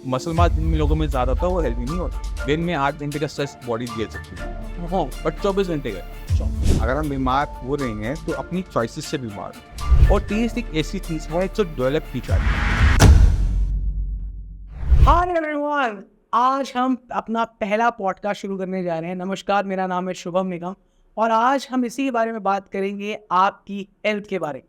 Muscle mass जिन लोगों में ज़्यादा होता है वो हेल्दी नहीं होता। दिन में 8 घंटे का स्ट्रेस बॉडी ले सकती है, हाँ, बट 24 घंटे का। अगर हम बीमार हो रहे हैं तो अपनी चॉइसेस से बीमार हैं। और टेस्ट एक ऐसी चीज़ है जो डेवलप की जाती है। हाय एवरीवन, आज हम अपना पहला पॉडकास्ट शुरू करने जा रहे हैं। नमस्कार, मेरा नाम है शुभम निगम और आज हम इसी के बारे में बात करेंगे, आपकी हेल्थ के बारे में।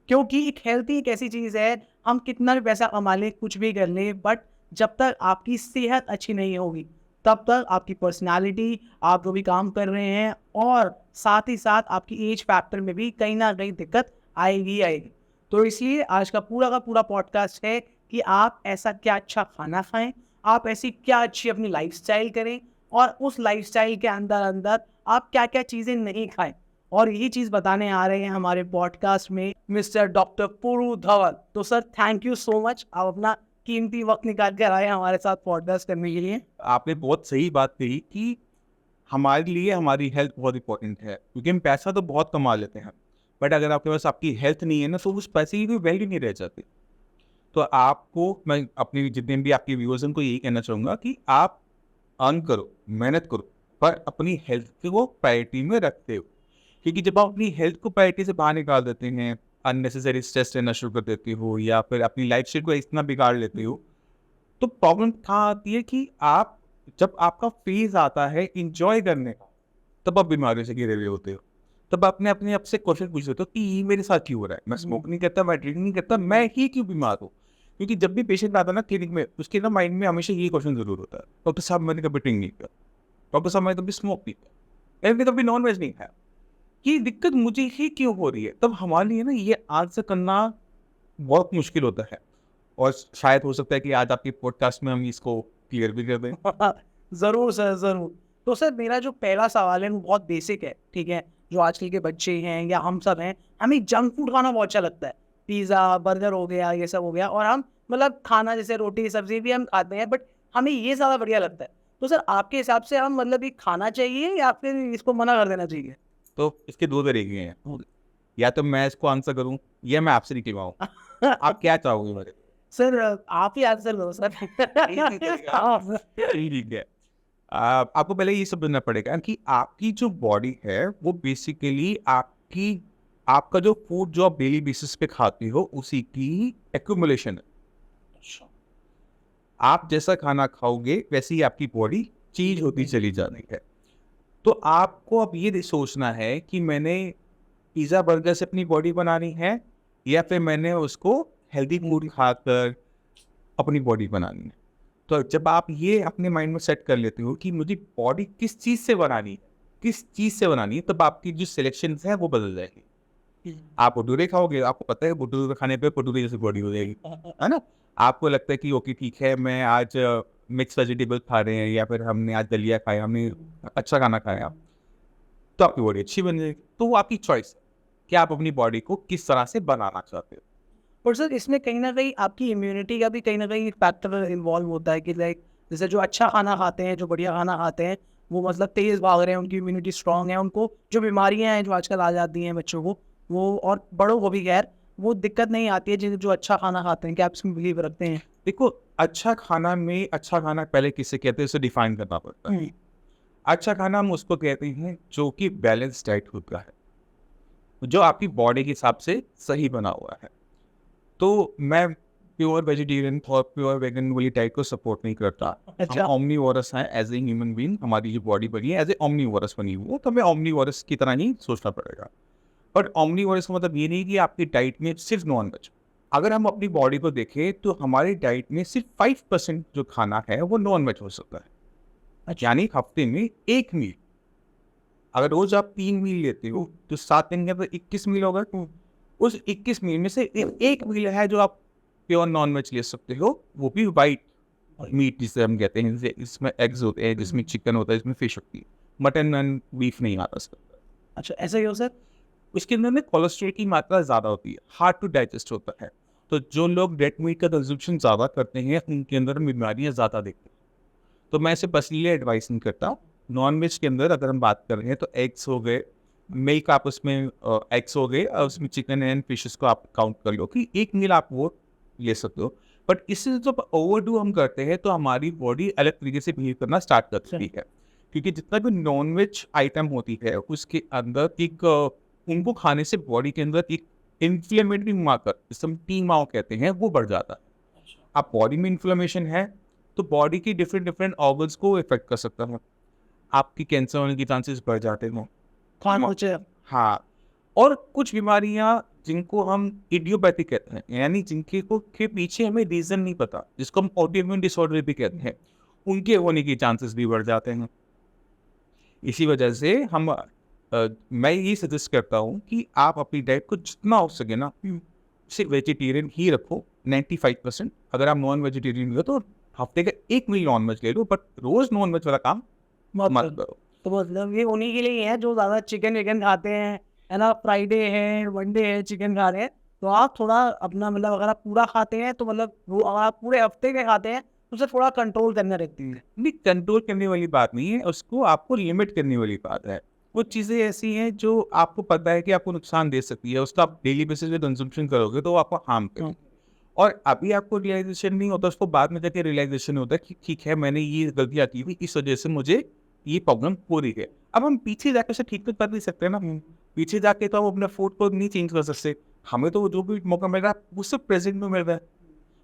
क्योंकि एक हेल्थ ही एक ऐसी चीज़ है, हम कितना भी पैसा कमा लें, कुछ भी कर लें, बट जब तक आपकी सेहत अच्छी नहीं होगी तब तक आपकी पर्सनालिटी, आप जो भी काम कर रहे हैं और साथ ही साथ आपकी एज फैक्टर में भी कहीं ना कहीं दिक्कत आएगी आएगी। तो इसलिए आज का पूरा पॉडकास्ट है कि आप ऐसा क्या अच्छा खाना खाएं, आप ऐसी क्या अच्छी अपनी लाइफस्टाइल करें और उस लाइफस्टाइल के अंदर अंदर आप क्या क्या चीज़ें नहीं खाएं। और यही चीज़ बताने आ रहे हैं हमारे पॉडकास्ट में मिस्टर डॉक्टर पुरु धवन। तो sir, thank you so much, आप अपना कीमती वक्त निकाल कर आए हमारे साथ पॉडकास्ट करने के लिए। आपने बहुत सही बात कही कि हमारे लिए हमारी हेल्थ बहुत इंपॉर्टेंट है, क्योंकि हम पैसा तो बहुत कमा लेते हैं, बट अगर आपके पास आपकी हेल्थ नहीं है ना, तो उस पैसे की कोई वैल्यू नहीं रह जाती। तो आपको, मैं अपने जितने भी आपके व्यूअर्स हैं उनको यही कहना चाहूँगा कि आप अर्न करो, मेहनत करो, पर अपनी हेल्थ को प्रायोरिटी में रखते हो। क्योंकि जब आप अपनी हेल्थ को प्रायोरिटी से बाहर निकाल देते हैं, अननेसेसरी स्ट्रेस लेना शुरू कर देते हो या फिर अपनी लाइफ स्टाइल को इतना बिगाड़ लेते हो, तो प्रॉब्लम कहाँ आती है कि आप, जब आपका फेज आता है इंजॉय करने का, तब आप बीमारियों से घिरे हुए होते हो। तब आपने अपने आप से क्वेश्चन पूछ लेते हो कि ये मेरे साथ क्यों हो रहा है, मैं स्मोक नहीं करता, मैं ड्रिंक नहीं करता, मैं ही क्यों बीमार हूँ। क्योंकि जब भी पेशेंट आता है ना क्लिनिक में, उसके ना माइंड में हमेशा ये क्वेश्चन जरूर होता है, डॉक्टर साहब मैंने कभी ड्रिंक नहीं किया, डॉक्टर साहब मैंने कभी स्मोक नहीं किया, मैंने कभी नॉन वेज नहीं खाया, ये दिक्कत मुझे ही क्यों हो रही है। तब हमारे लिए ना ये आंसर करना बहुत मुश्किल होता है। और शायद हो सकता है कि आज आपके पॉडकास्ट में हम इसको क्लियर भी कर दें। ज़रूर सर, ज़रूर। तो सर, मेरा जो पहला सवाल है वो बहुत बेसिक है, ठीक है। जो आजकल के बच्चे हैं या हम सब हैं, हमें जंक फूड खाना बहुत अच्छा लगता है। पिज़्ज़ा, बर्गर हो गया, ये सब हो गया, और हम मतलब खाना जैसे रोटी सब्जी भी हम खाते हैं, बट हमें ये ज़्यादा बढ़िया लगता है। तो सर, आपके हिसाब से हम मतलब ये खाना चाहिए या फिर इसको मना कर देना चाहिए? तो इसके दो तरीके हैं, या तो मैं इसको आंसर करूं या मैं आपसे निकलवाऊं। आप क्या चाहोगे मेरे? सर, आप ही आंसर दो सर। ठीक है। आपको पहले ये समझना पड़ेगा कि आपकी जो बॉडी है वो बेसिकली आपकी, आपका जो फूड जो आप डेली बेसिस पे खाते हो उसी की एक्यूमुलेशन है। आप जैसा खाना खाओगे वैसे ही आपकी बॉडी चेंज होती चली जाती है। तो आपको अब ये सोचना है कि मैंने पिज़्ज़ा बर्गर से अपनी बॉडी बनानी है या फिर मैंने उसको हेल्दी फूड खाकर अपनी बॉडी बनानी है। तो जब आप ये अपने माइंड में सेट कर लेते हो कि मुझे बॉडी किस चीज़ से बनानी है, किस चीज़ से बनानी है, तब आपकी जो सिलेक्शन है वो बदल जाएगी। आप भटूरे खाओगे, आपको पता है भटूरे खाने पे भटूरे जैसी बॉडी हो जाएगी, है ना। आपको लगता है कि ओके ठीक है, मैं आज मिक्स वेजिटेबल खा रहे हैं या फिर हमने आज दलिया खाया, हमने अच्छा खाना खाया, तो आपकी बॉडी अच्छी बन जाएगी। तो वो आपकी चॉइस है कि आप अपनी बॉडी को किस तरह से बनाना चाहते हो। और सर, इसमें कहीं ना कहीं आपकी इम्यूनिटी का भी कहीं ना कहीं फैक्टर इन्वॉल्व होता है कि लाइक जैसे जो अच्छा खाना खाते हैं, जो बढ़िया खाना खाते हैं, वो मतलब तेज़ भाग रहे हैं, उनकी इम्यूनिटी स्ट्रांग है, उनको जो बीमारियां हैं जो आजकल आ जाती हैं बच्चों को, वो और बड़ों को भी खैर, वो दिक्कत नहीं आती है जो अच्छा खाना खाते हैं। क्या आप इसमें बिलीव रखते हैं? देखो, अच्छा खाना में, अच्छा खाना पहले किसे कहते हैं उसे डिफाइन करना पड़ता है। अच्छा खाना हम उसको कहते हैं जो कि बैलेंस डाइट होता है, जो आपकी बॉडी के हिसाब से सही बना हुआ है। तो मैं प्योर वेजिटेरियन और प्योर वेगन वाली डाइट को सपोर्ट नहीं करता। हम अच्छा। ओमनीवोरस हैं एज ए ह्यूमन बीइंग, हमारी जो बॉडी बनी है एज ए ओमनीवोरस बनी हुई है, तो हमें ओमनीवोरस की तरह ही सोचना पड़ेगा। बट ओमनीवोरस का मतलब ये नहीं कि आपकी डाइट में सिर्फ नॉन वेज। अगर हम अपनी बॉडी को देखें तो हमारी डाइट में सिर्फ 5% जो खाना है वो नॉन वेज हो सकता है। यानी हफ्ते में एक मील, अगर रोज आप 3 मील लेते हो तो 7 दिन के अंदर 21 मील होगा। उस 21 मील में से एक मील है जो आप प्योर नॉन वेज ले सकते हो, वो भी वाइट मीट जिसे हम कहते हैं, जैसे इसमें एग्स होते हैं, जिसमें चिकन होता है, जिसमें फिश होती है। मटन एंड बीफ नहीं आता सर। अच्छा, ऐसा ही हो सर? उसके अंदर में कोलेस्ट्रॉल की मात्रा ज़्यादा होती है, हार्ड टू डाइजेस्ट होता है। तो जो लोग रेड मीट का कंजम्पशन ज़्यादा करते हैं उनके अंदर बीमारियाँ ज़्यादा दिखती हैं। तो मैं इसे पर्सनली एडवाइस नहीं करता हूँ। नॉन वेज के अंदर अगर हम बात कर रहे हैं तो एग्स हो गए, मिल्क आप उसमें एग्स हो गए और उसमें चिकन एंड फिशेस को आप काउंट कर लो कि एक मील आप वो ले सकते हो। बट इससे जब ओवरडू हम करते हैं तो हमारी बॉडी अलग तरीके से बिहेव करना स्टार्ट करती है, क्योंकि जितना भी नॉनवेज आइटम होती है उसके अंदर एक उनको खाने से बॉडी के अंदर एक इन्फ्लेमेटरी मार्कर, जिसे हम टी माओ कहते हैं, वो बढ़ जाता है। अब बॉडी में इन्फ्लेमेशन है तो बॉडी की डिफरेंट डिफरेंट ऑर्गन्स को इफेक्ट कर सकता है, आपकी कैंसर होने के चांसेस बढ़ जाते हैं। हाँ, और कुछ बीमारियां जिनको हम इडियोपैथिक कहते हैं, यानी जिनके को के पीछे हमें रीजन नहीं पता, जिसको हम ऑटोइम्यून डिसऑर्डर भी कहते हैं, उनके होने के चांसेस भी बढ़ जाते हैं। इसी वजह से मैं ये सजेस्ट करता हूँ कि आप अपनी डाइट को जितना हो सके ना सिर्फ वेजिटेरियन ही रखो 95%। अगर आप नॉन वेजिटेरियन हो तो हफ्ते का एक मील नॉन वेज ले लो, बट रोज नॉन वेज वाला काम मत करो। तो मतलब ये उन्हीं के लिए है जो ज़्यादा चिकन विकन खाते हैं, है ना, फ्राइडे है, वनडे है, चिकन खा रहे हैं। तो आप थोड़ा अपना मतलब अगर आप पूरा खाते हैं तो मतलब वो अगर आप पूरे हफ्ते के खाते हैं तो उसे थोड़ा कंट्रोल करना रहती है। नहीं, कंट्रोल करने वाली बात नहीं है, उसको आपको लिमिट करने वाली बात है। कुछ चीज़ें ऐसी हैं जो आपको पता है कि आपको नुकसान दे सकती है, उसका आप डेली बेसिस पे कंजम्पशन करोगे तो वो आपको हार्म करेगी। और अभी आपको रियलाइजेशन नहीं होता, उसको बाद में जाके रियलाइजेशन होता है कि ठीक है मैंने ये गलतियाँ की थी, इस वजह से मुझे ये प्रॉब्लम हो रही है। अब हम पीछे जाके उसे ठीक तो कर नहीं सकते ना, पीछे जाके तो हम अपने फूड को नहीं चेंज कर सकते। हमें तो जो भी मौका मिल रहा है वो सब प्रेजेंट में मिल रहा है,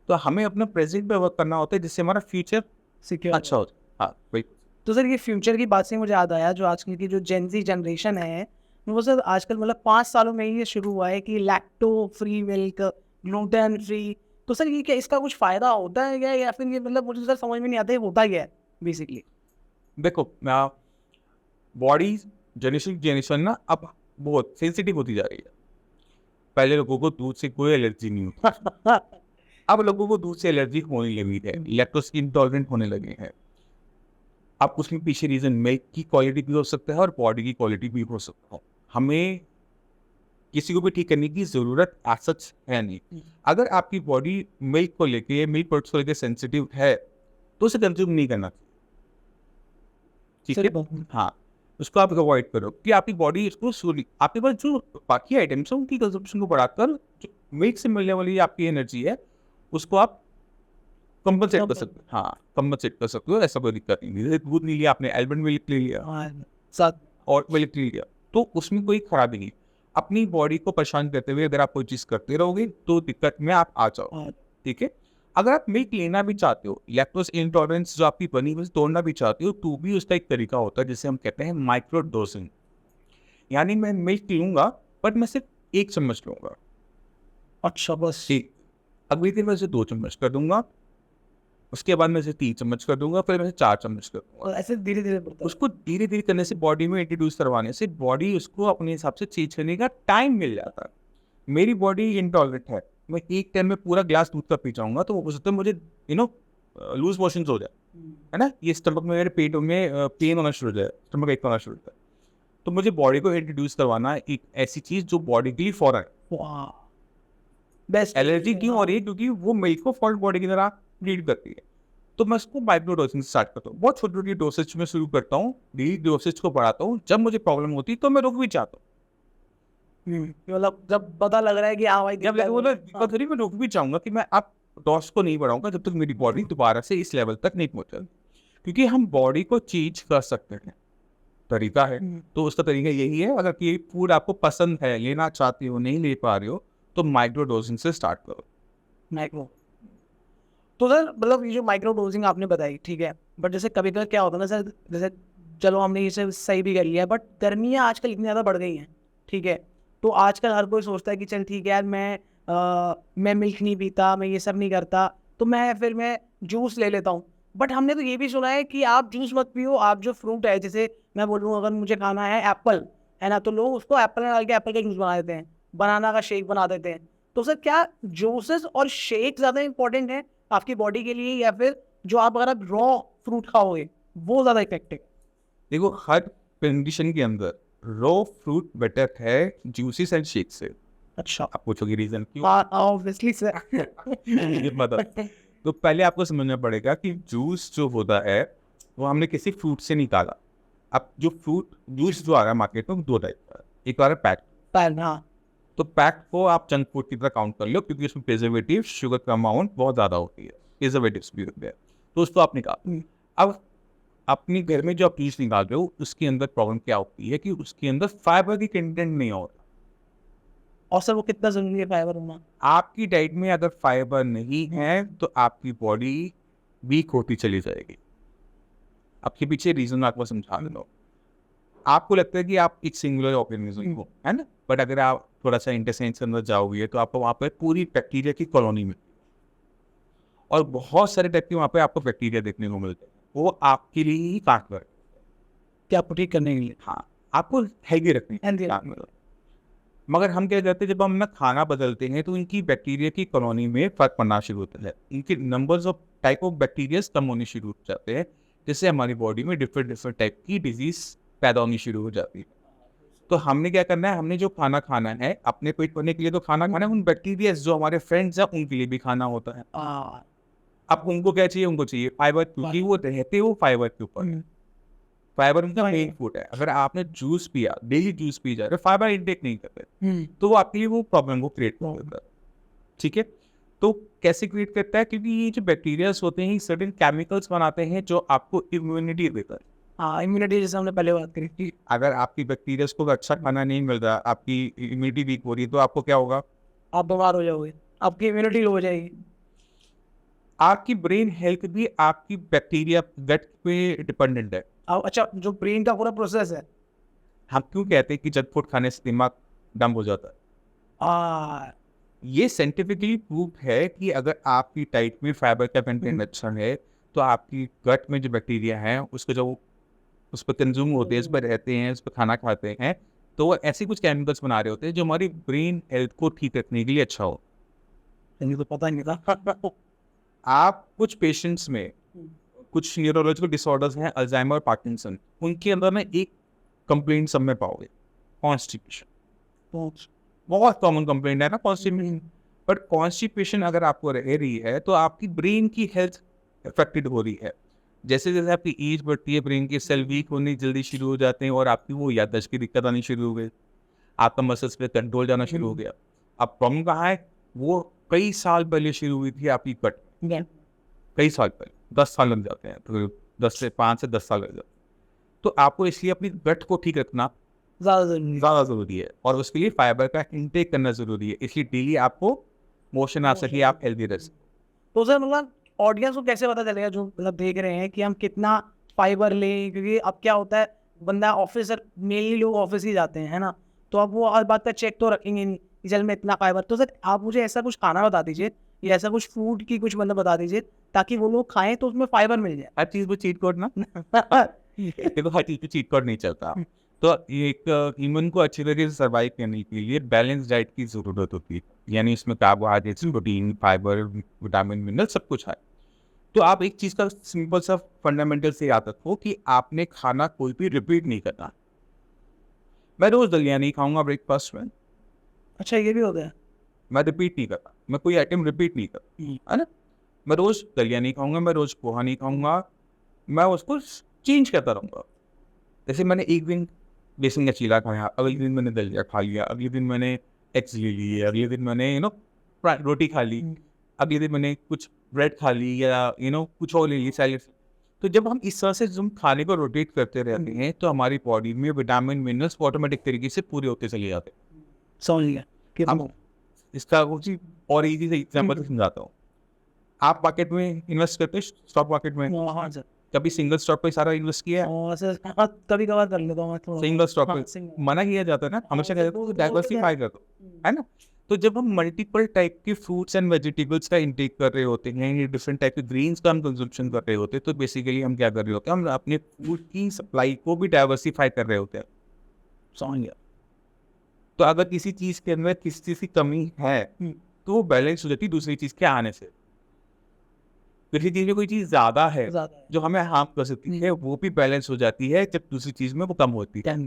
तो हमें अपना प्रेजेंट पे वर्क करना होता है जिससे हमारा फ्यूचर सिक्योर अच्छा हो। हाँ वही। तो सर ये फ्यूचर की बात से मुझे याद आया, जो आजकल की जो जेनजी जनरेशन है वो सर आजकल मतलब 5 सालों में ही ये शुरू हुआ है कि lacto free milk, gluten free. तो सर ये क्या इसका कुछ फ़ायदा होता है क्या, या फिर ये मतलब मुझे सर समझ में नहीं आता है होता क्या है बेसिकली? देखो, बॉडी जनरेशन ना अब बहुत सेंसिटिव होती जा रही है। पहले लोगों को दूध से कोई एलर्जी नहीं होती, अब लोगों को दूध से एलर्जी होने लगी है, लैक्टोज इंटॉलरेंट होने लगे हैं। अब उसमें पीछे रीजन मिल्क की क्वालिटी भी हो सकता है और बॉडी की क्वालिटी भी हो सकता है। हमें किसी को भी ठीक करने की जरूरत एज सच है नहीं। अगर आपकी बॉडी मिल्क को लेके, मिल्क प्रोडक्ट्स को लेके सेंसिटिव है तो उसे कंज्यूम नहीं करना चाहिए, ठीक है? हाँ, उसको आप अवॉइड करो कि आपकी बॉडी इसको आपके पास जो बाकी आइटम्स हैं उनकी कंजम्पशन को बढ़ाकर जो मिल्क से मिलने वाली आपकी एनर्जी है उसको आप कंपनसेट कर सकते हो। हाँ, कंपनसेट कर सकते हो, ऐसा कोई दिक्कत नहीं है। जैसे दूध नहीं लिया आपने, एल्मंड मिल्क ले लिया साथ और मिल्क ले लिया, तो उसमें कोई खराबी नहीं। अपनी बॉडी को परेशान करते हुए अगर आप कोई चीज़ करते रहोगे तो दिक्कत में आप आ जाओ, ठीक है? अगर आप मिल्क लेना भी चाहते हो, लैक्टोज इंटॉलरेंस जो आपकी बनी हुई तोड़ना भी चाहते हो, तो भी उसका एक तरीका होता है जिसे हम कहते हैं माइक्रो डोजिंग। यानी मैं मिल्क लूंगा बट मैं सिर्फ 1 चम्मच लूंगा। अच्छा, बस ठीक, अगले दिन मैं इसे 2 चम्मच कर दूंगा, उसके बाद मैं इसे 3 चम्मच कर दूंगा, फिर मैं इसे 4 चम्मच कर दूंगा। और ऐसे धीरे धीरे बढ़ता है। उसको धीरे धीरे करने से, बॉडी में इंट्रोड्यूस करवाने से बॉडी उसको अपने हिसाब से चेंज करने का टाइम मिल जाता है। मेरी बॉडी इंटॉलरेंट है, मैं एक टाइम में पूरा ग्लास दूध का पी जाऊंगा तो हो सकता है मुझे लूज मोशंस हो जाए, है ना, ये स्टमक में, मेरे पेट में पेन होना शुरू हो जाए, स्टमक एक होना शुरू होता है। तो मुझे बॉडी को इंट्रोड्यूस करवाना एक ऐसी चीज जो बॉडी के लिए फॉरन। बेस्ट एलर्जी क्यों हो रही है? क्योंकि वो मिल्क को फॉल्ट बॉडी की तरह ट्रीट करती है। तो मैं उसको माइक्रो डोजिंग से स्टार्ट करता हूँ, बहुत छोटी छोटी डोसेज में शुरू करता हूँ, डेली डोसेज को बढ़ाता हूँ। जब मुझे प्रॉब्लम होती है तो मैं रुक भी चाहता हूँ, मतलब जब पता लग रहा है कि हाँ भाई जब लगे वो दिक्कत हो रही मैं रुक भी चाहूंगा कि मैं अब डोज को नहीं बढ़ाऊंगा जब तक मेरी बॉडी दोबारा से इस लेवल तक नहीं पहुंचा। क्योंकि हम बॉडी को चेंज कर सकते हैं, तरीका है। तो उसका तरीका यही है, अगर ये फूड आपको पसंद है, लेना चाहते हो, नहीं ले पा रहे हो, तो माइक्रो डोजिंग से स्टार्ट करो। माइक्रो। तो सर मतलब ये जो माइक्रो डोजिंग आपने बताई, ठीक है, बट जैसे कभी कभी क्या होता है ना सर, जैसे चलो हमने ये सही भी कर लिया, बट गर्मियाँ आजकल इतनी ज़्यादा बढ़ गई हैं, ठीक है, तो आजकल हर कोई सोचता है कि चल ठीक है यार, मैं मिल्क नहीं पीता, मैं ये सब नहीं करता, तो मैं जूस ले लेता हूँ। बट हमने तो ये भी सुना है कि आप जूस मत पियो, आप जो फ्रूट है, जैसे मैं बोलूँ अगर मुझे खाना है एप्पल, है ना, तो लोग उसको एप्पल में डाल के एप्पल का जूस बना देते हैं, बनाना का शेक बना देते हैं। तो सर क्या जूसेस और शेक ज़्यादा इंपॉर्टेंट है आपकी बॉडी के लिए, या फिर जो आप अगर आप रॉ फ्रूट खाओगे वो ज़्यादा इफेक्टिव? देखो, हर कंडीशन के अंदर रॉ फ्रूट बेटर है जूसेस एंड शेक से। अच्छा, आप पूछोगे रीजन क्यों? Obviously sir. ये मतलब तो पहले आपको समझना पड़ेगा कि जूस जो होता है वो हमने किसी फ्रूट से निकाला। अब जो फ्रूट जूस जो आ रहा है मार्केट में, 2 टाइप का है। एक आ रहा है पैक, हाँ, तो पैक्ड को आप जंक फूड की तरह काउंट कर लो, क्योंकि उसमें प्रिजर्वेटिव, शुगर का अमाउंट बहुत ज़्यादा होती है, प्रिजर्वेटिव्स भी होते हैं, तो उसको आप निकाल। अब अपने घर में जो आप चीज़ निकाल रहे हो उसके अंदर प्रॉब्लम क्या होती है कि उसके अंदर फाइबर की कंटेंट नहीं होता। और सर वो कितना जरूरी है फाइबर होना? आपकी डाइट में अगर फाइबर नहीं है तो आपकी बॉडी वीक होती चली जाएगी। आपके पीछे रीजन आपको समझा देता हूँ। आपको लगता है कि आप एक सिंगुलर ऑर्गेनिज्म हो, है ना, बट अगर आप थोड़ा सा इंटेस्टाइन के अंदर जाओगे तो आपको वहाँ पे पूरी बैक्टीरिया की कॉलोनी मिलती है, और बहुत सारे टाइप के वहाँ पे आपको बैक्टीरिया देखने को मिलते हैं, वो आपके लिए ही ताकतवर। क्या आपको ठीक करने के लिए? हाँ, आपको हेल्दी रखने Healthy ताकतवर। मगर हम क्या करते हैं, जब हम ना खाना बदलते हैं तो इनकी बैक्टीरिया की कॉलोनी में फर्क पड़ना शुरू होता है, इनके numbers of type of bacteria कम होने शुरू हो जाते हैं, जिससे हमारी बॉडी में डिफरेंट टाइप की डिजीज पैदा होनी शुरू हो जाती है। तो हमने क्या करना है, हमने जो खाना खाना है अपने पेट भरने के लिए तो खाना खाना है, उन बैक्टीरिया जो हमारे फ्रेंड्स हैं उनके लिए भी खाना होता है। अब उनको क्या चाहिए, उनको चाहिए फाइबर, क्योंकि वो रहते वो फाइबर के ऊपर। फाइबर उनका मेन फूड है। अगर आपने जूस पिया, डेली जूस पी जा रहे हो, फाइबर इंटेक नहीं करते, तो वो आपके लिए वो प्रॉब्लम को क्रिएट कर देता है। ठीक है, तो कैसे क्रिएट करता है, क्योंकि ये जो बैक्टीरियाज होते हैं सर्टेन केमिकल्स बनाते हैं जो आपको इम्यूनिटी देता है। हाँ, इम्यूनिटी जैसे हमने पहले बात करी थी। अगर आपकी बैक्टीरियाज को अच्छा खाना नहीं मिल रहा, आपकी इम्यूनिटी वीक हो रही है, तो आपको क्या होगा, आप बीमार हो जाओगे, आपकी इम्यूनिटी लो हो जाएगी। आपकी ब्रेन हेल्थ भी आपकी बैक्टीरिया गट पे डिपेंडेंट है। अच्छा, जो ब्रेन का पूरा प्रोसेस है। हम क्यों कहते हैं कि जंक फूड खाने से दिमाग डम हो जाता है, ये साइंटिफिकली प्रूव है कि अगर आपकी डाइट में फाइबर का कंटेंट अच्छा है तो आपकी गट में जो बैक्टीरिया हैं उसको जो उस पर कंज्यूम होते हैं, उस पर रहते हैं, उस पर खाना खाते हैं, तो वो ऐसे कुछ केमिकल्स बना रहे होते हैं जो हमारी ब्रेन हेल्थ को ठीक रखने के लिए अच्छा हो। मुझे तो पता नहीं था। आप कुछ पेशेंट्स में कुछ न्यूरोलॉजिकल डिसऑर्डर्स हैं, अल्जाइमर और पार्किंसन, उनके अंदर ना एक कंप्लेंट सब में पाओगे, कॉन्स्टिपेशन। बहुत कॉमन कंप्लेंट है ना कॉन्स्टिपेशन, बट कॉन्स्टिपेशन अगर आपको रह रही है तो आपकी ब्रेन की हेल्थ अफेक्टेड हो रही है। जैसे जैसे आपकी एज बढ़ती है, ब्रेन के सेल वीक होने जल्दी शुरू हो जाते हैं और आपकी वो याददाश्त की दिक्कत आनी शुरू हो गई, आपका मसल्स पे कंट्रोल जाना शुरू हो गया। अब प्रॉब्लम कहाँ है, वो कई साल पहले शुरू हुई थी आपकी कट, कई साल पहले, 10 साल लग जाते हैं, तो 5 से 10 साल लग जाते हैं। तो आपको इसलिए अपनी गट को ठीक रखना ज़्यादा ज़रूरी है, और उसके लिए फाइबर का इंटेक करना ज़रूरी है, इसलिए डेली आपको मोशन आ सके, आप हेल्दी रह सकें। तो सर मतलब ऑडियंस को कैसे पता चलेगा जो मतलब देख रहे हैं कि हम कितना फाइबर लें? क्योंकि अब क्या होता है, बंदा ऑफिस, मेनली लोग ऑफिस ही जाते हैं, है ना, तो अब वो हर बात का चेक तो रखेंगे नहीं कि चल में इतना फाइबर। तो सर आप मुझे ऐसा कुछ खाना बता दीजिए या ऐसा कुछ फूड की कुछ मतलब बता दीजिए ताकि वो लोग खाएं तो उसमें फाइबर मिल जाए। हर चीज़ में चीट कोड ना देखो, हर चीज़ में चीट कोड नहीं चलता। तो एक ह्यूमन को अच्छी तरीके से सर्वाइव करने के लिए बैलेंस डाइट की ज़रूरत होती है, यानी इसमें carbohydrates, protein, fibre, vitamin, mineral सब कुछ है। तो आप एक चीज़ का सिंपल सा फंडामेंटल से याद रखो कि आपने खाना कोई भी रिपीट नहीं करना। मैं रोज़ दलिया नहीं खाऊंगा ब्रेकफास्ट में, अच्छा, ये भी हो गया। मैं रिपीट नहीं करता, मैं कोई आइटम रिपीट नहीं करता, है ना। मैं रोज़ दलिया नहीं खाऊंगा, मैं रोज़ पोहा नहीं खाऊंगा, मैं उसको चेंज करता रहूँगा। जैसे मैंने एक दिन बेसन का चीला खाया, अगले दिन मैंने दलिया खा लिया, अगले दिन मैंने एग्स ले लिए, अगले दिन मैंने रोटी खा ली, अगले दिन मैंने कुछ ब्रेड खा ली, या कुछ और ले ली सैलेड। तो जब हम इस तरह से हम खाने को रोटेट करते रहते हैं तो हमारी बॉडी में विटामिन, मिनरल्स ऑटोमेटिक तरीके से पूरे होते चले जाते हैं। समझ गया कि अब इसका कुछ और इजी से एग्जाम्पल समझाता हूँ। आप मार्केट में इन्वेस्ट करते हैं, स्टॉक मार्केट में, हाँ सर, कभी सिंगल स्टॉक पे सारा इन्वेस्ट किया है? और सर कभी कभार कर लेता हूँ मैं थोड़ा। सिंगल स्टॉक हाँ, पे single। मना किया जाता है ना, हमेशा कहते हैं वो डाइवर्सिफाई कर दो, है ना। तो जब हम मल्टीपल टाइप के फ्रूट्स एंड वेजिटेबल्स का इंटेक कर रहे होते हैं, डिफरेंट टाइप के ग्रीन्स का हम कंजम्पशन कर रहे होते हैं, तो बेसिकली हम क्या कर रहे होते हैं, हम अपने फूड की सप्लाई को भी डाइवर्सिफाई कर रहे होते हैं। समझ गया। तो अगर किसी चीज़ के अंदर किसी चीज़ की कमी है तो वो बैलेंस हो जाती है दूसरी चीज़ के आने से। किसी चीज़ में कोई चीज़ ज़्यादा है ज़्यादा है। जो हमें हार्म कर सकती है, वो भी बैलेंस हो जाती है जब दूसरी चीज़ में वो कम होती है।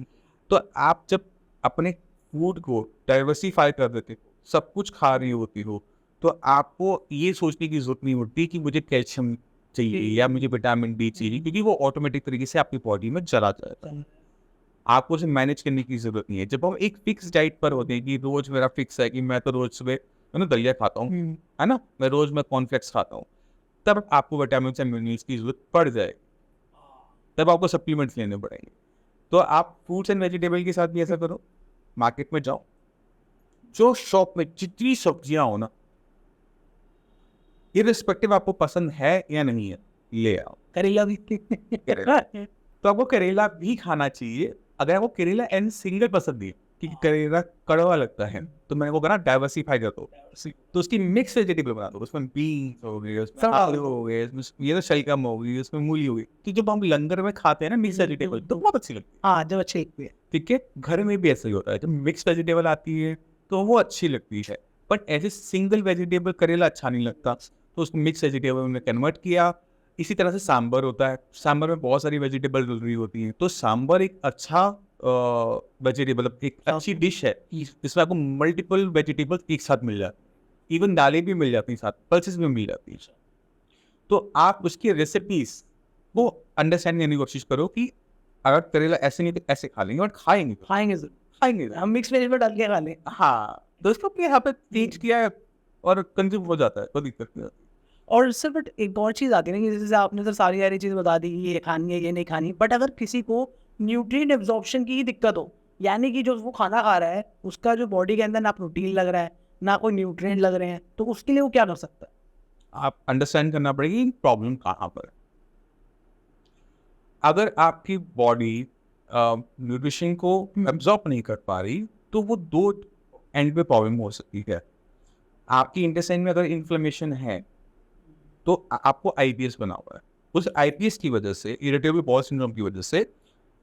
तो आप जब अपने फूड को डाइवर्सिफाई कर देते हो, सब कुछ खा रही होती हो, तो आपको ये सोचने की जरूरत नहीं होती कि मुझे कैल्शियम चाहिए या मुझे विटामिन डी चाहिए, क्योंकि वो ऑटोमेटिक तरीके से आपकी बॉडी में चला जाता है। आपको उसे मैनेज करने की ज़रूरत नहीं है। जब हम एक फिक्स डाइट पर होते हैं कि रोज़ मेरा फिक्स है कि मैं तो रोज़ सुबह दलिया खाता हूँ, है ना? मैं रोज़ कॉर्नफ्लेक्स खाता हूँ, तब आपको विटामिन्स एंड मिनरल्स की ज़रूरत पड़ जाएगी। तब आपको सप्लीमेंट्स लेने पड़ेंगे। तो आप फ्रूट्स एंड वेजिटेबल के साथ भी ऐसा करो, मार्केट में जाओ, जो शॉप में जितनी सब्जियाँ हो ना, इर्रिस्पेक्टिव आपको पसंद है या नहीं है, ले आओ। करेला भी करेला। तो आपको करेला भी खाना चाहिए। अगर आपको करेला एंड सिंगल पसंद नहीं है, क्योंकि करेला कड़वा लगता है, तो मैंने वो कहा ना डाइवर्सिफाई कर दो। तो उसकी मिक्स वेजिटेबल बना दो, उसमें बीन्स हो गए, उसमें सब आलू हो गए, उसमें ये तो शलगम हो गई, उसमें मूली हो गई। तो जब हम लंगर में खाते हैं ना मिक्स वेजिटेबल, तो बहुत अच्छी लगती है। हाँ, जब अच्छी लगती है। ठीक है, घर में भी ऐसा ही होता है, जब मिक्स वेजिटेबल आती है तो वो अच्छी लगती है, बट ऐसे सिंगल वेजिटेबल करेला अच्छा नहीं लगता, तो उसको मिक्स वेजिटेबल में कन्वर्ट किया। इसी तरह से सांबर होता है, सांबर में बहुत सारी वेजिटेबल डल रही होती हैं, तो सांबर एक अच्छा वेजिटेबल, एक अच्छी डिश है जिसमें आपको मल्टीपल वेजिटेबल्स एक साथ मिल जाती है, इवन दालें भी मिल जाती हैं साथ, पल्सेस भी मिल जाती हैं। तो आप उसकी रेसिपीज को अंडरस्टैंड करने की कोशिश करो कि अगर करेला ऐसे नहीं तो ऐसे खा लेंगे, और खाएंगे तो खाएँगे ज़रूर। खाएंगे। हम मिक्स वेज में डाल के खा लें। हाँ, तो इसको अपने यहाँ पे चेंज किया है और कंज्यूम हो जाता है, कोई दिक्कत नहीं होती। और सर बट एक और चीज़ आती है ना कि जैसे आपने सर सारी चीज़ बता दी कि ये खानी है, ये नहीं खानी। बट अगर किसी को न्यूट्रिएंट एब्ज़ॉर्प्शन की ही दिक्कत हो, यानी कि जो वो खाना खा रहा है, उसका जो बॉडी के अंदर ना प्रोटीन लग रहा है, ना कोई न्यूट्रिएंट लग रहे हैं, तो उसके लिए वो क्या कर सकता है? आप अंडरस्टैंड करना पड़ेगी प्रॉब्लम कहाँ पर है। अगर आपकी बॉडी न्यूट्रिशन को एब्जॉर्ब नहीं कर पा रही, तो वो दो एंड पे प्रॉब्लम हो सकती है। आपकी इंटेस्टाइन में अगर इन्फ्लेमेशन है, तो आपको आईबीएस बना हुआ है। उस आईबीएस की वजह से, इरिटेबल बाउल सिंड्रोम की वजह से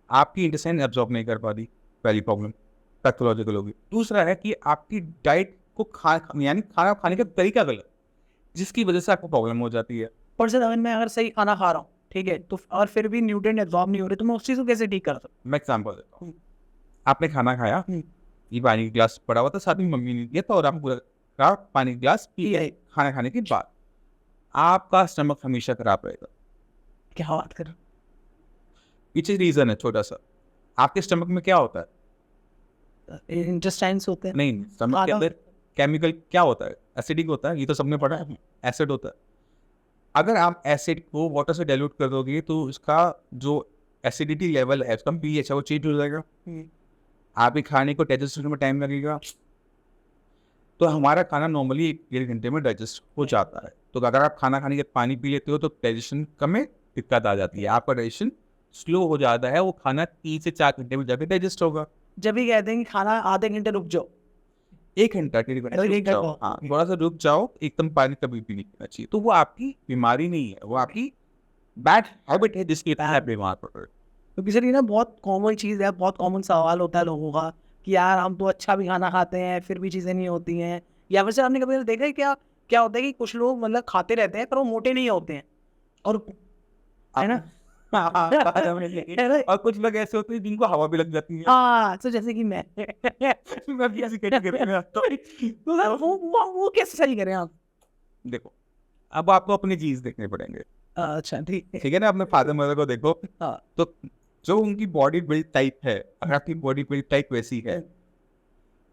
आपकी इंटेस्टाइन एब्जॉर्ब नहीं कर पा रही, पहली प्रॉब्लम पैथोलॉजिकल होगी। दूसरा है कि आपकी डाइट को यानी खाना खाने का तरीका गलत, जिसकी वजह से आपको प्रॉब्लम हो जाती है। और सर अगर सही खाना खा रहा हूँ, ठीक है, तो और फिर भी न्यूट्रिएंट एब्ज़ॉर्ब नहीं हो रहे, तो मैं उस चीज़ को कैसे ठीक कर सकता मैं एग्जाम्पल देता हूँ। आपने खाना खाया, हूँ? ये पानी का ग्लास पड़ा हुआ था, साथ में मम्मी ने दिया था, और आप पूरा पानी का ग्लास पी ठीक है। गए। खाना खाने के बाद आपका स्टमक हमेशा खराब रहेगा। क्या बात कर रहे हो? पीछे रीजन है छोटा सा। आपके स्टमक में क्या होता है? इंटेस्टाइन्स होते हैं। नहीं, स्टमक के खाना- अंदर केमिकल क्या होता है? एसिडिक होता है, ये तो सबने पढ़ा है, एसिड होता है। अगर आप एसिड को वाटर से डाइल्यूट कर दोगे, तो उसका जो एसिडिटी लेवल है, उसका पीएच है, वो चेंज हो जाएगा। आपके खाने को डाइजेस्ट होने में टाइम लगेगा। तो हमारा खाना नॉर्मली 1-1.5 घंटे में डाइजेस्ट हो जाता है। तो अगर आप खाना खाने के बाद पानी पी लेते हो, तो डाइजेशन में दिक्कत आ जाती है, आपका डाइजेशन स्लो हो जाता है, वो खाना 3 से 4 घंटे में जाके डाइजेस्ट होगा। जब भी कहते हैं कि खाना आधे घंटे रुक जाओ, 1 घंटा 1.5 घंटा अरे रुक एक जाओ। घंटा। हाँ, थोड़ा सा रुक जाओ, एकदम पानी कभी भी नहीं पीना चाहिए। तो वो आपकी बीमारी नहीं है, वो आपकी बैड हैबिट है, जिसकी वजह से आप बीमार पड़ रहे हो। क्योंकि सर ये ना बहुत कॉमन चीज़ है, बहुत कॉमन सवाल होता है लोगों का कि यार हम तो अच्छा भी खाना खाते हैं, फिर भी चीज़ें नहीं होती हैं। या वैसे आपने कभी देखा है क्या क्या होता है कि कुछ लोग मतलब खाते रहते हैं पर वो मोटे नहीं होते हैं, और है ना? है ना? और कुछ लोग ऐसे होते हैं जिनको हवा भी लग जाती है। हाँ, तो जैसे कि मैं मैं भी ऐसी कैटेगरी में आता हूँ। तो सर वो कैसे सही करें आप? देखो, अब आपको अपनी चीज देखने पड़ेंगे, अच्छा, ठीक है। ठीक है ना? अपने फादर मदर को देखो, हाँ, तो जो उनकी बॉडी बिल्ड टाइप है, अगर आपकी बॉडी बिल्ड टाइप वैसी है,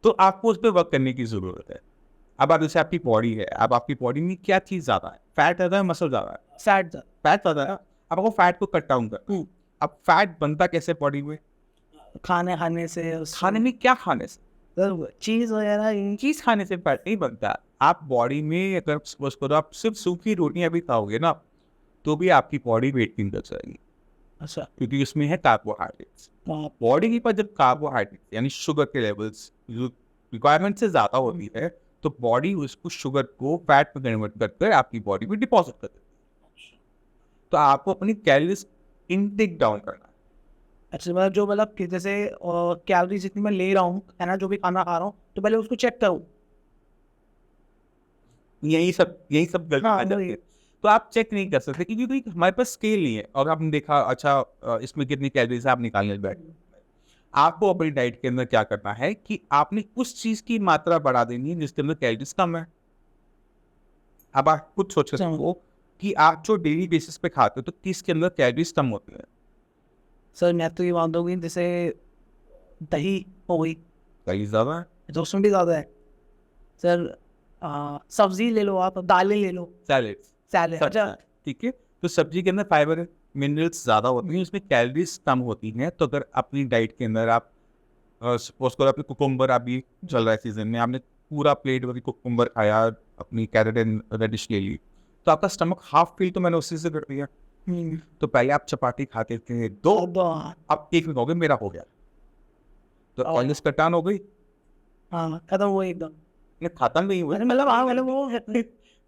तो आपको उस पर वर्क करने की जरूरत है। अब आप जैसे आपकी बॉडी है, अब आपकी बॉडी में क्या चीज ज्यादा है? फैट ज्यादा है, मसल ज्यादा है? फैट फैट ज्यादा है। अब आपको फैट को कट डाउन करना है। अब फैट बनता कैसे बॉडी में? खाने से खाने में क्या खाने से? चीज़ वगैरह चीज खाने से फैट नहीं बनता। आप बॉडी में अगर सपोज करो आप सिर्फ सूखी रोटियां भी खाओगे ना, तो भी आपकी बॉडी वेट गेन कर जाएगी, अच्छा क्योंकि उसमें है कार्बोहाइड्रेट्स। बॉडी के पास जब कार्बोहाइड्रेट यानी शुगर के लेवल्स रिक्वायरमेंट से ज़्यादा होती है, तो बॉडी उसको शुगर को फैट में कन्वर्ट करके आपकी बॉडी में डिपॉजिट कर देती है। तो आपको अपनी कैलोरीज इनटेक डाउन करना है। अच्छा, मतलब जो मतलब कि जैसे कैलोरीज जितनी मैं ले रहा हूँ, है ना, जो भी खाना खा रहा हूँ, तो पहले उसको चेक करूँ। यही सब गलती हाँ, आ जाती है। तो आप चेक नहीं कर सकते, क्योंकि आपके पास स्केल नहीं है, और आपने देखा अच्छा इसमें कितनी कैलोरीज आप निकालने बैठे। आपको अपनी डाइट के अंदर क्या करना है कि आपने उस चीज की मात्रा बढ़ा देनी है जिसके अंदर कैलोरीज कम है। अब आप खुद सोच सकते हो कि आप जो डेली बेसिस पे खाते हो, तो किसके अंदर कैलोरीज कम होती है? सर मैं तो ये मानता हूँ कि जैसे दही हो गई, कहीं ज़्यादा है, तो उसमें भी ज़्यादा है सर। सब्जी ले लो, आप दालें ले लो, सैलेड सैलेड। अच्छा, ठीक है। तो सब्जी के अंदर फाइबर मिनरल्स ज़्यादा होती हैं, उसमें कैलोरीज कम होती हैं। तो अगर अपनी डाइट के अंदर आप सपोज करो आपने कुकुम्बर, अभी चल रहा है सीजन में, आपने पूरा प्लेट भर कुकुम्बर खाया, अपनी कैरेट एंड रेडिश ले ली, तो आपका स्टमक हाफ फील तो मैंने उसी से कर दिया। तो पहले आप चपाती खाते थे 2, अब 1 में कहोगे मेरा हो गया, तो ऑयल्स कटान हो गई, हाँ खत्म हुआ एकदम। ये खत्म नहीं हुआ, अरे मतलब हाँ मतलब वो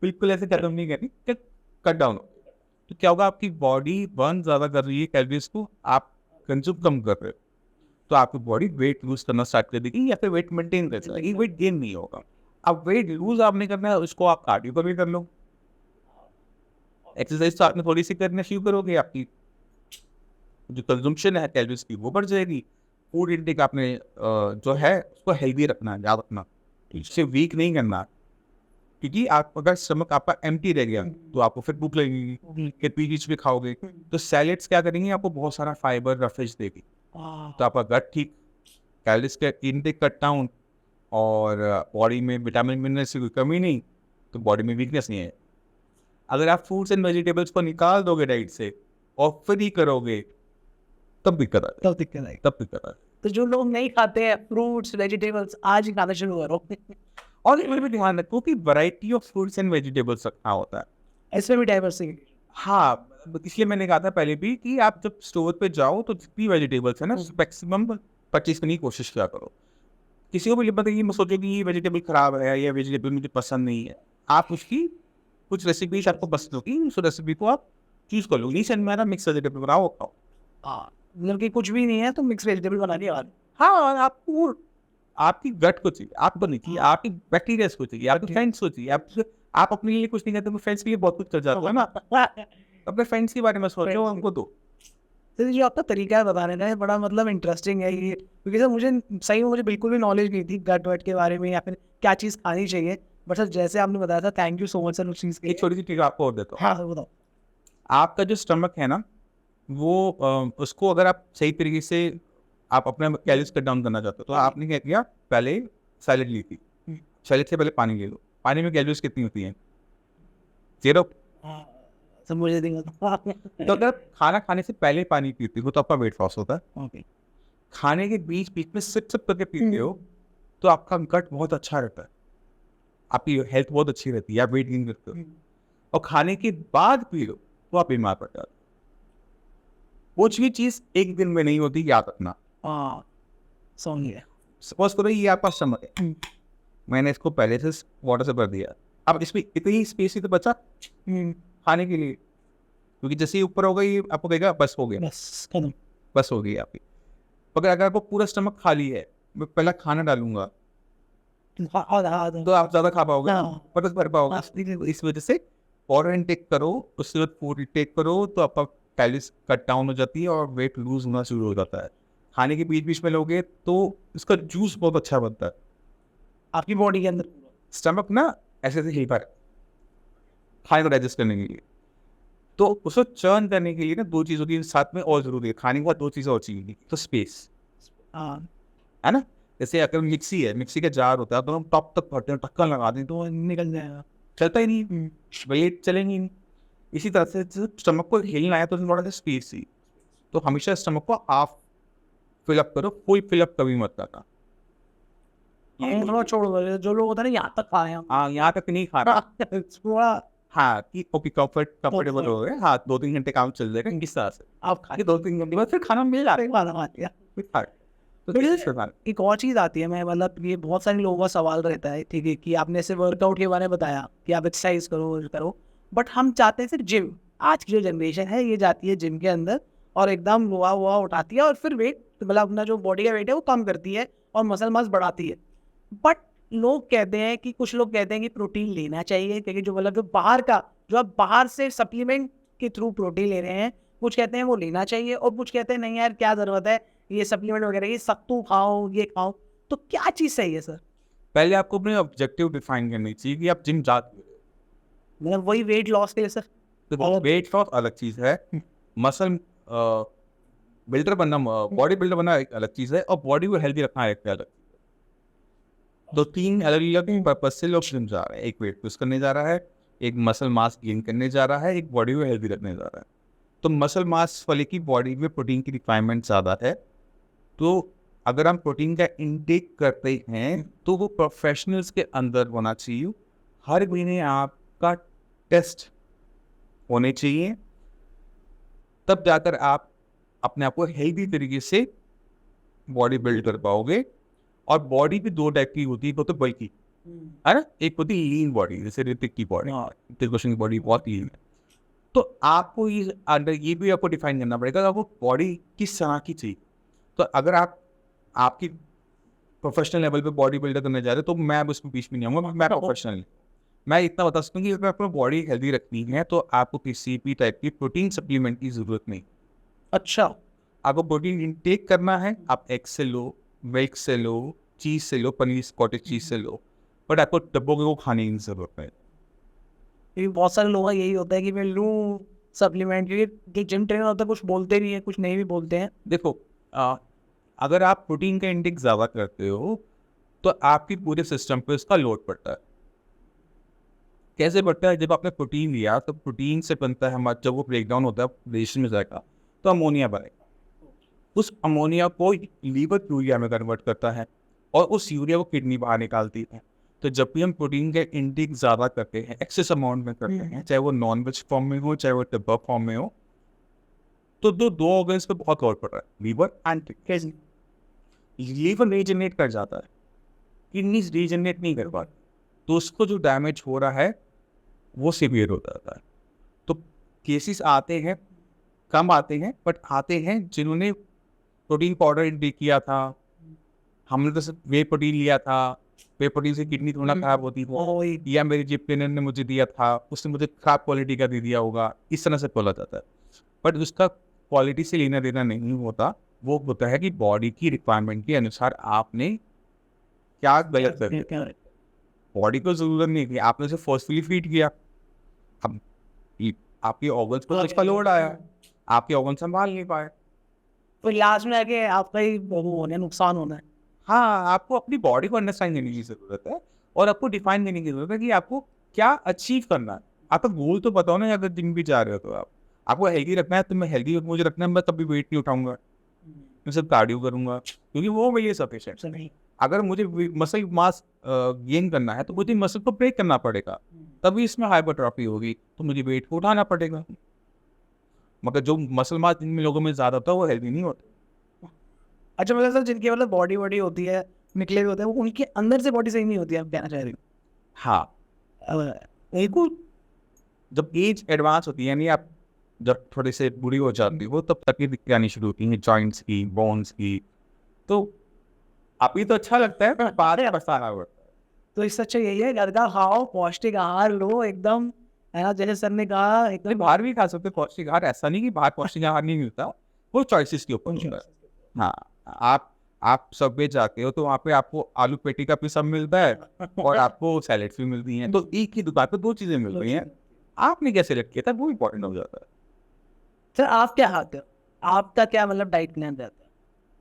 बिल्कुल ऐसे खत्म नहीं करनी, कट डाउन हो। तो क्या होगा, आपकी बॉडी बर्न ज़्यादा कर रही है कैलोरीज को, आप कंज्यूम कम कर रहे हो, तो आपकी बॉडी वेट लूज करना स्टार्ट कर देगी या फिर वेट मेंटेन कर सकेगी, वेट गेन नहीं होगा। अब वेट लूज आपने करना है, उसको आप कार्डियो पर भी कर लो, एक्सरसाइज तो आपने थोड़ी सी करना शुरू करोगे, आपकी जो कंजम्पशन है कैलोरीज की वो बढ़ जाएगी। फूड इंटेक आपने जो है उसको हेल्दी रखना है, याद रखना, इससे वीक नहीं करना, क्योंकि आप अगर स्टमक आपका एम्प्टी रह गया तो आपको फिर भूख लगेगी कि बीच में खाओगे। तो सैलेड्स क्या करेंगे, आपको बहुत सारा फाइबर रफेज देगी, तो आपका गट ठीक, कैलोरीज का इनटेक कट डाउन, और बॉडी में विटामिन मिनरल्स की कोई कमी नहीं, तो बॉडी में वीकनेस नहीं है। अगर आप फ्रूट्स एंड वेजिटेबल्स को निकाल दोगे डाइट से और फिर ही करोगे, तब दिक्कत आ तब दिक्कत आएगी। तब दिक्कत आ तो जो लोग नहीं खाते हैं फ्रूट्स वेजिटेबल्स, आज ही खाना शुरू करो। और इसमें भी ध्यान रखो कि variety of fruits and vegetables रखना होता है। इसमें भी डाइवर्सिटी। हाँ, इसलिए मैंने कहा था पहले भी कि आप जब स्टोर पे जाओ तो जितनी वेजिटेबल्स है ना, मैक्सिमम परचेज करने की कोशिश किया करो। किसी को भी बताइए, मैं सोचो कि ये वेजिटेबल खराब है या वेजिटेबल मुझे पसंद नहीं है, आप उसकी कुछ रेसिपीज आपको पसंद होगी, उस रेसिपी को आप चूज कर लो, नहीं समझ में आ रहा मिक्स वेजिटेबल बनाओ खाओ। मतलब कि कुछ भी नहीं है तो मिक्स वेजिटेबल बना दिया बाद। हाँ, आपको आपकी गट को चाहिए, आपको नहीं चाहिए, आपकी बैक्टीरिया को चाहिए, आपके फ्रेंड्स को चाहिए। आप अपने लिए कुछ नहीं करते, फ्रेंड्स के लिए बहुत कुछ कर जाते हो ना, अपने फ्रेंड्स के बारे में सोचो, हमको दो। सर जो आपका तरीका है बताने का है बड़ा मतलब इंटरेस्टिंग है ये, क्योंकि सर मुझे सही में मुझे बिल्कुल भी नॉलेज नहीं थी गट वट के बारे में या फिर क्या चीज़ खानी चाहिए। बट सर जैसे आपने बताया था, thank you so much sir उस चीज़ के लिए। एक छोटी सी ट्रिक आपको और देता हूँ। हाँ सर बताओ। आपका जो स्टमक है ना, वो उसको अगर आप सही तरीके से आप अपने कैलोरीज कट डाउन करना चाहते हो, तो आपने क्या किया, पहले सैलेड ली थी, सैलेड से पहले पानी ले लो। पानी में कैलोरीज कितनी होती हैं? 0। सर मुझे देंगे तो अगर खाना खाने से पहले पानी पीते हो तो आपका वेट लॉस होता है। ओके। खाने के बीच बीच में सिप सिप करके पीते हो तो आपका गट बहुत अच्छा रहता है, आपकी हेल्थ बहुत अच्छी रहती है, आप वेट गेन करते हो। और खाने के बाद पी लो तो आप बीमार पड़ जाते हो। कुछ भी चीज़ एक दिन में नहीं होती, याद रखना। समझ गया। सपोज करो ये आपका स्टमक है, मैंने इसको पहले से वाटर से भर दिया, अब इसमें इतनी स्पेस ही तो बचा खाने के लिए, क्योंकि जैसे ही ऊपर होगा ये आपको कहेगा बस हो गया, बस खत्म। बस हो गई आपकी। अगर आपको पूरा स्टमक खाली है, मैं पहला खाना डालूंगा तो आप ज़्यादा खा पाओगे, पर भर पाओगे। इस वजह से वाटर इनटेक करो, उसके बाद फूड इनटेक करो, तो आपका कैलोरीज कट डाउन हो जाती है और वेट लूज होना शुरू हो जाता है। खाने के बीच बीच में लोगे तो इसका जूस बहुत अच्छा बनता है, आपकी बॉडी के अंदर स्टमक ना ऐसे हिल पर खाने को डाइजेस्ट करने के लिए। तो उसको चर्न करने के लिए ना 2 चीज़ों की साथ में और जरूरी है, खाने के बाद 2 चीज़ें और चाहिए, तो स्पेस, है ना। जैसे अगर मिक्सी है, मिक्सी का जार होता है, तो हम टॉप तक भरते हैं, ढक्कन लगा दें तो निकल जाएगा, चलता ही नहीं, वेट चलेंगे नहीं। इसी तरह से स्टमक को हिलना है तो थोड़ा सा स्पेस ही, तो हमेशा स्टमक को हाफ फिलअप करो, फुल फिलअप कभी मत करना। थोड़ा छोड़ दो, जो लोग होता है ना यहाँ तक खा रहे हैं हाँ, यहाँ तक नहीं खाना। थोड़ा हाँ, कि ओके कंफर्टेबल हो गए, हाँ 2-3 घंटे काम चल जाएगा, किस तरह से आप खा आगे 2-3 घंटे बाद फिर खाना मिल जाता है, खाना खा लिया। फिर खा। तो फिर कैसे खाना? एक और चीज़ आती है, मैं मतलब ये बहुत सारे लोगों का सवाल रहता है, ठीक है, कि आपने ऐसे वर्कआउट के बारे में बताया कि आप एक्सरसाइज करो, बट हम चाहते हैं सिर्फ जिम। आज की जो जनरेशन है ये जाती है जिम के अंदर और एकदम लोहा वोहा उठाती है और फिर वेट मतलब अपना जो बॉडी का वेट है वो कम करती है और मसल मास बढ़ाती है। बट लोग कहते हैं कि कुछ लोग कहते हैं कि प्रोटीन लेना चाहिए, क्योंकि जो मतलब जो बाहर का जो आप बाहर से सप्लीमेंट के थ्रू प्रोटीन ले रहे हैं, कुछ कहते हैं वो लेना चाहिए और कुछ कहते हैं नहीं यार क्या ज़रूरत है ये सप्लीमेंट वगैरह, ये सत्तू खाओ ये खाओ। तो क्या चीज़ सही है सर? पहले आपको अपने ऑब्जेक्टिव डिफाइन करनी चाहिए कि आप जिम जाते हो, मतलब वही वेट लॉस के लिए सर? तो वेट लॉस अलग चीज़ है, मसल बिल्डर बनना, बॉडी बिल्डर बनना एक अलग चीज़ है, और बॉडी को हेल्दी रखना एक अलग चीज़ है। तो 3 अलग-अलग पर्पज़ से लोग जिम जा रहे हैं। एक वेट लूज़ करने जा रहा है, एक मसल मास गेन करने जा रहा है, एक बॉडी को हेल्दी रखने जा रहा है। तो मसल मास वाले की बॉडी में प्रोटीन की रिक्वायरमेंट ज़्यादा है। तो अगर हम प्रोटीन का इंटेक करते हैं तो वो प्रोफेशनल्स के अंदर होना चाहिए। हर महीने आपका टेस्ट होने चाहिए, तब जाकर आप अपने आप को हेल्दी तरीके से बॉडी बिल्ड कर पाओगे। और बॉडी भी 2 टाइप की होती है, एक तो बल्कि, है ना? एक होती है लीन बॉडी, जैसे ऋतिक की बॉडी। ऋतिक रोशन की बॉडी बहुत लीन है। तो आपको ये भी आपको डिफाइन करना पड़ेगा कि आपको बॉडी किस तरह की चाहिए। तो अगर आपकी प्रोफेशनल लेवल पे बॉडी बिल्डर करने जा रहे हो, तो मैं अब उसमें बीच में नहीं आऊँगा, मैं प्रोफेशनल। मैं इतना बता सकता हूँ कि अगर आपको बॉडी हेल्दी रखनी है तो आपको किसी भी टाइप की प्रोटीन सप्लीमेंट की ज़रूरत नहीं। अच्छा, आपको प्रोटीन इंटेक करना है, आप एग से लो, मिल्क से लो, चीज़ से लो, पनीर कॉटेज चीज़ से लो, बट आपको डब्बों को खाने की ज़रूरत नहीं। क्योंकि बहुत सारे लोगों का यही होता है कि मैं लूँ सप्लीमेंट, क्योंकि जो जिम ट्रेनर होता है कुछ बोलते नहीं है, कुछ नहीं भी बोलते हैं। देखो, अगर आप प्रोटीन का इंटेक ज़्यादा करते हो तो आपकी पूरे सिस्टम पे उसका लोड पड़ता है। कैसे बढ़ता है? जब आपने प्रोटीन लिया तो प्रोटीन से बनता है हमारा, जब वो ब्रेक डाउन होता है डाइजेशन में जाएगा तो अमोनिया बनेगा। उस अमोनिया को लीवर यूरिया में कन्वर्ट करता है और उस यूरिया को किडनी बाहर निकालती है। तो जब भी हम प्रोटीन के इंटेक ज़्यादा करते हैं, एक्सेस अमाउंट में करते हैं, चाहे वो नॉन वेज फॉर्म में हो, चाहे वो डिब्बा फॉर्म में हो, तो दो ऑर्गन्स पे बहुत लोड पड़ रहा है, liver and kidney. Liver regenerate कर जाता है, किडनी रीजनरेट नहीं कर पाती, तो उसको जो डैमेज हो रहा है वो सीवियर हो जाता है। तो केसेस आते हैं, कम आते हैं, बट आते हैं जिन्होंने प्रोटीन पाउडर इंटेक किया था। हमने तो सिर्फ वे प्रोटीन लिया था, वे प्रोटीन से किडनी थोड़ा खराब होती है, या मेरे जिम ट्रेनर ने मुझे दिया था, उसने मुझे खराब क्वालिटी का दे दिया होगा, इस तरह से बोला जाता है। बट उसका क्वालिटी से लेना देना नहीं होता, वो होता है कि बॉडी की रिक्वायरमेंट के अनुसार आपने क्या गलत कर दिया। बॉडी को जरूरत नहीं थी, आपने उसे फोर्सफुली फीड किया, अब आपके ऑर्गन्स पर उसका लोड आया, आपके ऑर्गन संभाल नहीं पाए। तो लास्ट में आके आपका ही वो होना है, नुकसान होना है। हाँ, आपको अपनी बॉडी को अंडरस्टैंड करने की ज़रूरत है और आपको डिफाइन करने की ज़रूरत है कि आपको क्या अचीव करना है। आपका गोल तो बताओ ना, अगर जिम भी जा रहे हो तो आपको हेल्दी रखना है, तो मैं हेल्दी मुझे रखना है, मैं कभी वेट नहीं उठाऊँगा, मैं सिर्फ कार्डियो करूँगा, क्योंकि वो मेरे लिए सफिशिएंट है। अगर मुझे मसल मास गेन करना है तो मुझे मसल को ब्रेक करना पड़ेगा, तभी इसमें हाइपरट्रॉफी होगी, तो मुझे वेट को उठाना पड़ेगा। मगर जो मसल मास जिन लोगों में ज़्यादा होता है वो हेल्दी नहीं होते। अच्छा, मतलब सर जिनकी मतलब बॉडी वॉडी होती है, निकले हुए होते हैं, वो उनके अंदर से बॉडी सही नहीं होती है, आप कहना चाह रहे हो? हाँ, अब उनको जब एज एडवांस होती है, यानी आप जब थोड़े से बूढ़ी हो जाती हो, तब तकलीफ दिखनी आनी शुरू होती है, जॉइंट्स की, बोन्स की। तो अभी तो अच्छा लगता है, पर बाद में पछताना होता है। तो इससे अच्छा यही है, घर का खाओ, पौष्टिक आहार लो एकदम, है ना? जैसे सर ने कहा नहीं, एकदम। बाहर भी खा सकते हो पौष्टिक आहार, ऐसा नहीं कि बाहर पौष्टिक आहार नहीं मिलता, वो चॉइसेस के ऊपर होता है। हाँ, आप सबवे जाते हो तो वहाँ पे आपको आलू पेटी का पीस मिलता है और आपको सैलेड्स भी मिलती हैं, तो एक ही दुकान पे 2 चीज़ें मिल रही हैं। आपने क्या सिलेक्ट किया था, वो इम्पोर्टेंट हो जाता है। सर आप क्या खाते हो? आपका क्या मतलब डाइट प्लान रहता है?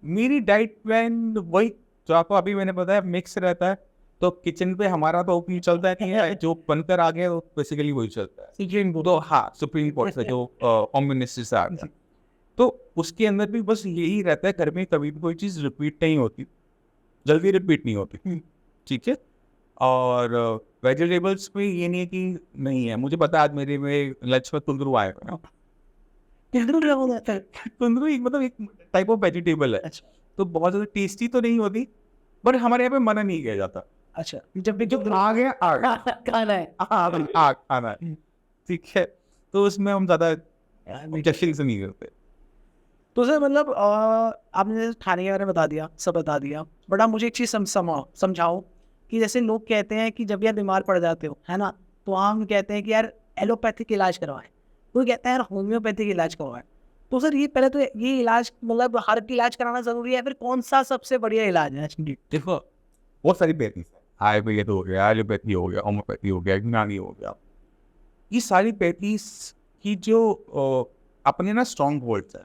मेरी डाइट प्लान वही जो आपको अभी मैंने बताया, मिक्स रहता है। तो किचन पे हमारा तो ओपन चलता नहीं है, जो बनकर आ गया वो बेसिकली वही चलता है। तो हाँ, सुप्रीम कोर्ट से जो होम मिनिस्ट्री से आ गया, तो उसके अंदर भी बस यही रहता है, घर में कभी भी कोई चीज़ रिपीट नहीं होती, जल्दी रिपीट नहीं होती, ठीक है। और वेजिटेबल्स में ये नहीं है कि नहीं है, मुझे पता है आज मेरे में लंच में कुंदरू आएगा। कुंदरू एक मतलब एक टाइप ऑफ वेजिटेबल है, अच्छा तो बहुत ज़्यादा टेस्टी तो नहीं होती, बट हमारे यहाँ पे मना नहीं किया जाता। अच्छा, जब भी जो आ गया आ गया, खाना है। खाना है, ठीक है। तो उसमें हम ज़्यादा ऑब्जेक्शन से नहीं करते। तो सर मतलब आपने जैसे खाने के बारे में बता दिया, सब बता दिया, बट आप मुझे एक चीज़ समझाओ कि जैसे लोग कहते हैं कि जब यार बीमार पड़ जाते हो, है ना, तो हम कहते हैं कि यार एलोपैथिक इलाज करवाएं, कोई कहता है यार होम्योपैथिक इलाज करवाएं। तो सर ये पहले तो ये इलाज मतलब हर एक इलाज कराना ज़रूरी है, फिर कौन सा सबसे बढ़िया इलाज है? देखो, बहुत सारी पैथीज है, आयुर्वेद हो गया, एलोपैथी हो गया, होम्योपैथी हो गया, यूनानी हो गया। ये सारी पैथीज की जो अपने ना स्ट्रॉन्ग होल्ड्स है,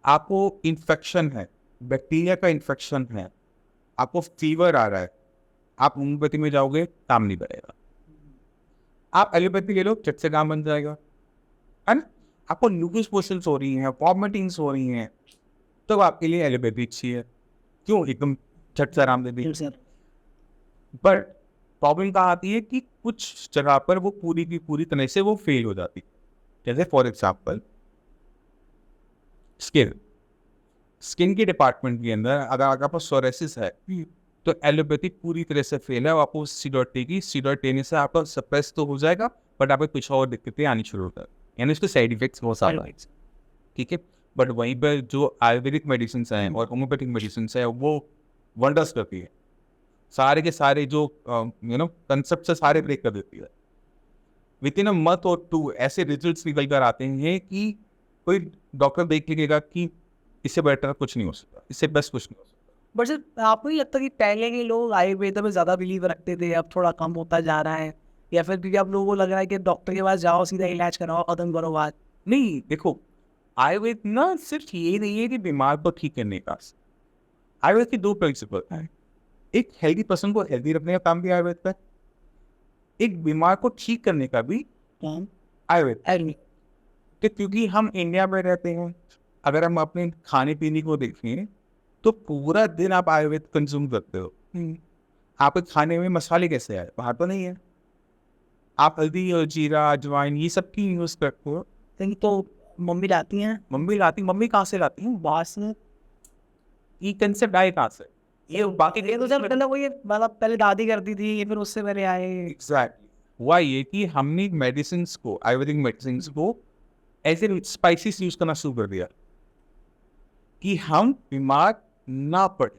आपको इन्फेक्शन है, बैक्टीरिया का इन्फेक्शन है, आपको फीवर आ रहा है, आप होम्योपैथी में जाओगे, काम नहीं करेगा। आप एलोपैथी ले लो, चट से काम बन जाएगा, है ना? आपको लूज मोशंस हो रही हैं, वॉमिटिंग्स हो रही हैं, तो आपके लिए एलोपैथी अच्छी है। क्यों? एकदम झट से आराम दे दी। सर बट प्रॉब्लम कहाँ आती है कि कुछ जगह पर वो पूरी की पूरी तरह से वो फेल हो जाती है। जैसे फॉर एग्जाम्पल स्किन, स्किन के डिपार्टमेंट के अंदर अगर आपके पास सोरेसिस है तो एलोपैथी पूरी तरह से फेल है। आपको स्टीरॉइड देगी, स्टीरॉइड देने से आपका सप्रेस तो हो जाएगा, बट आपको कुछ और दिक्कतें आनी शुरू होता है, यानी उसके साइड इफेक्ट्स बहुत सारे हैं, ठीक है। बट वहीं पर जो आयुर्वेदिक मेडिसिन हैं और होम्योपैथिक मेडिसिन है वो वंडर्स करती है, सारे के सारे जो कंसेप्ट से सारे ब्रेक कर देती है। विद इन अ मंथ और 2 ऐसे रिजल्ट्स निकल कर आते हैं कि कोई डॉक्टर देख लेगा कि इससे बेटर कुछ नहीं हो सकता, इससे बेस्ट कुछ नहीं हो सकता। बट सर आपको नहीं लगता कि पहले के लोग आयुर्वेद में ज़्यादा बिलीव रखते थे, अब थोड़ा कम होता जा रहा है, या फिर क्योंकि अब लोगों को लग रहा है कि डॉक्टर के पास जाओ, सीधा इलाज कराओ, खत्म करो बात? नहीं, देखो, आयुर्वेद ना सिर्फ ये नहीं है कि बीमार को ठीक करने का। आयुर्वेद के 2 प्रिंसिपल हैं। एक हेल्दी पर्सन को हेल्दी रखने का काम भी आयुर्वेद का है, एक बीमार को ठीक करने का भी आयुर्वेद। एग्री। क्योंकि हम इंडिया में रहते हैं, अगर हम अपने खाने पीने को देखें तो पूरा दिन आप आयुर्वेद कंज्यूम करते हो। आपके खाने में मसाले कैसे आए? बाहर तो नहीं है। आप हल्दी और जीरा, अजवाइन ये सब की यूज करते हो। कहीं तो मम्मी लाती हैं, मम्मी लाती, मम्मी कहाँ से लाती है? बाहर से। ये कंसेप्ट आए कहाँ से? ये बाकी ये तो सर मतलब वो ये मतलब पहले दादी करती थी, फिर उससे पहले आए। एग्जैक्टली हुआ ये कि हमने मेडिसिन को, आयुर्वेदिक मेडिसिन को ऐसे स्पाइसेस यूज करना शुरू कर दिया कि हम बीमार ना पड़े,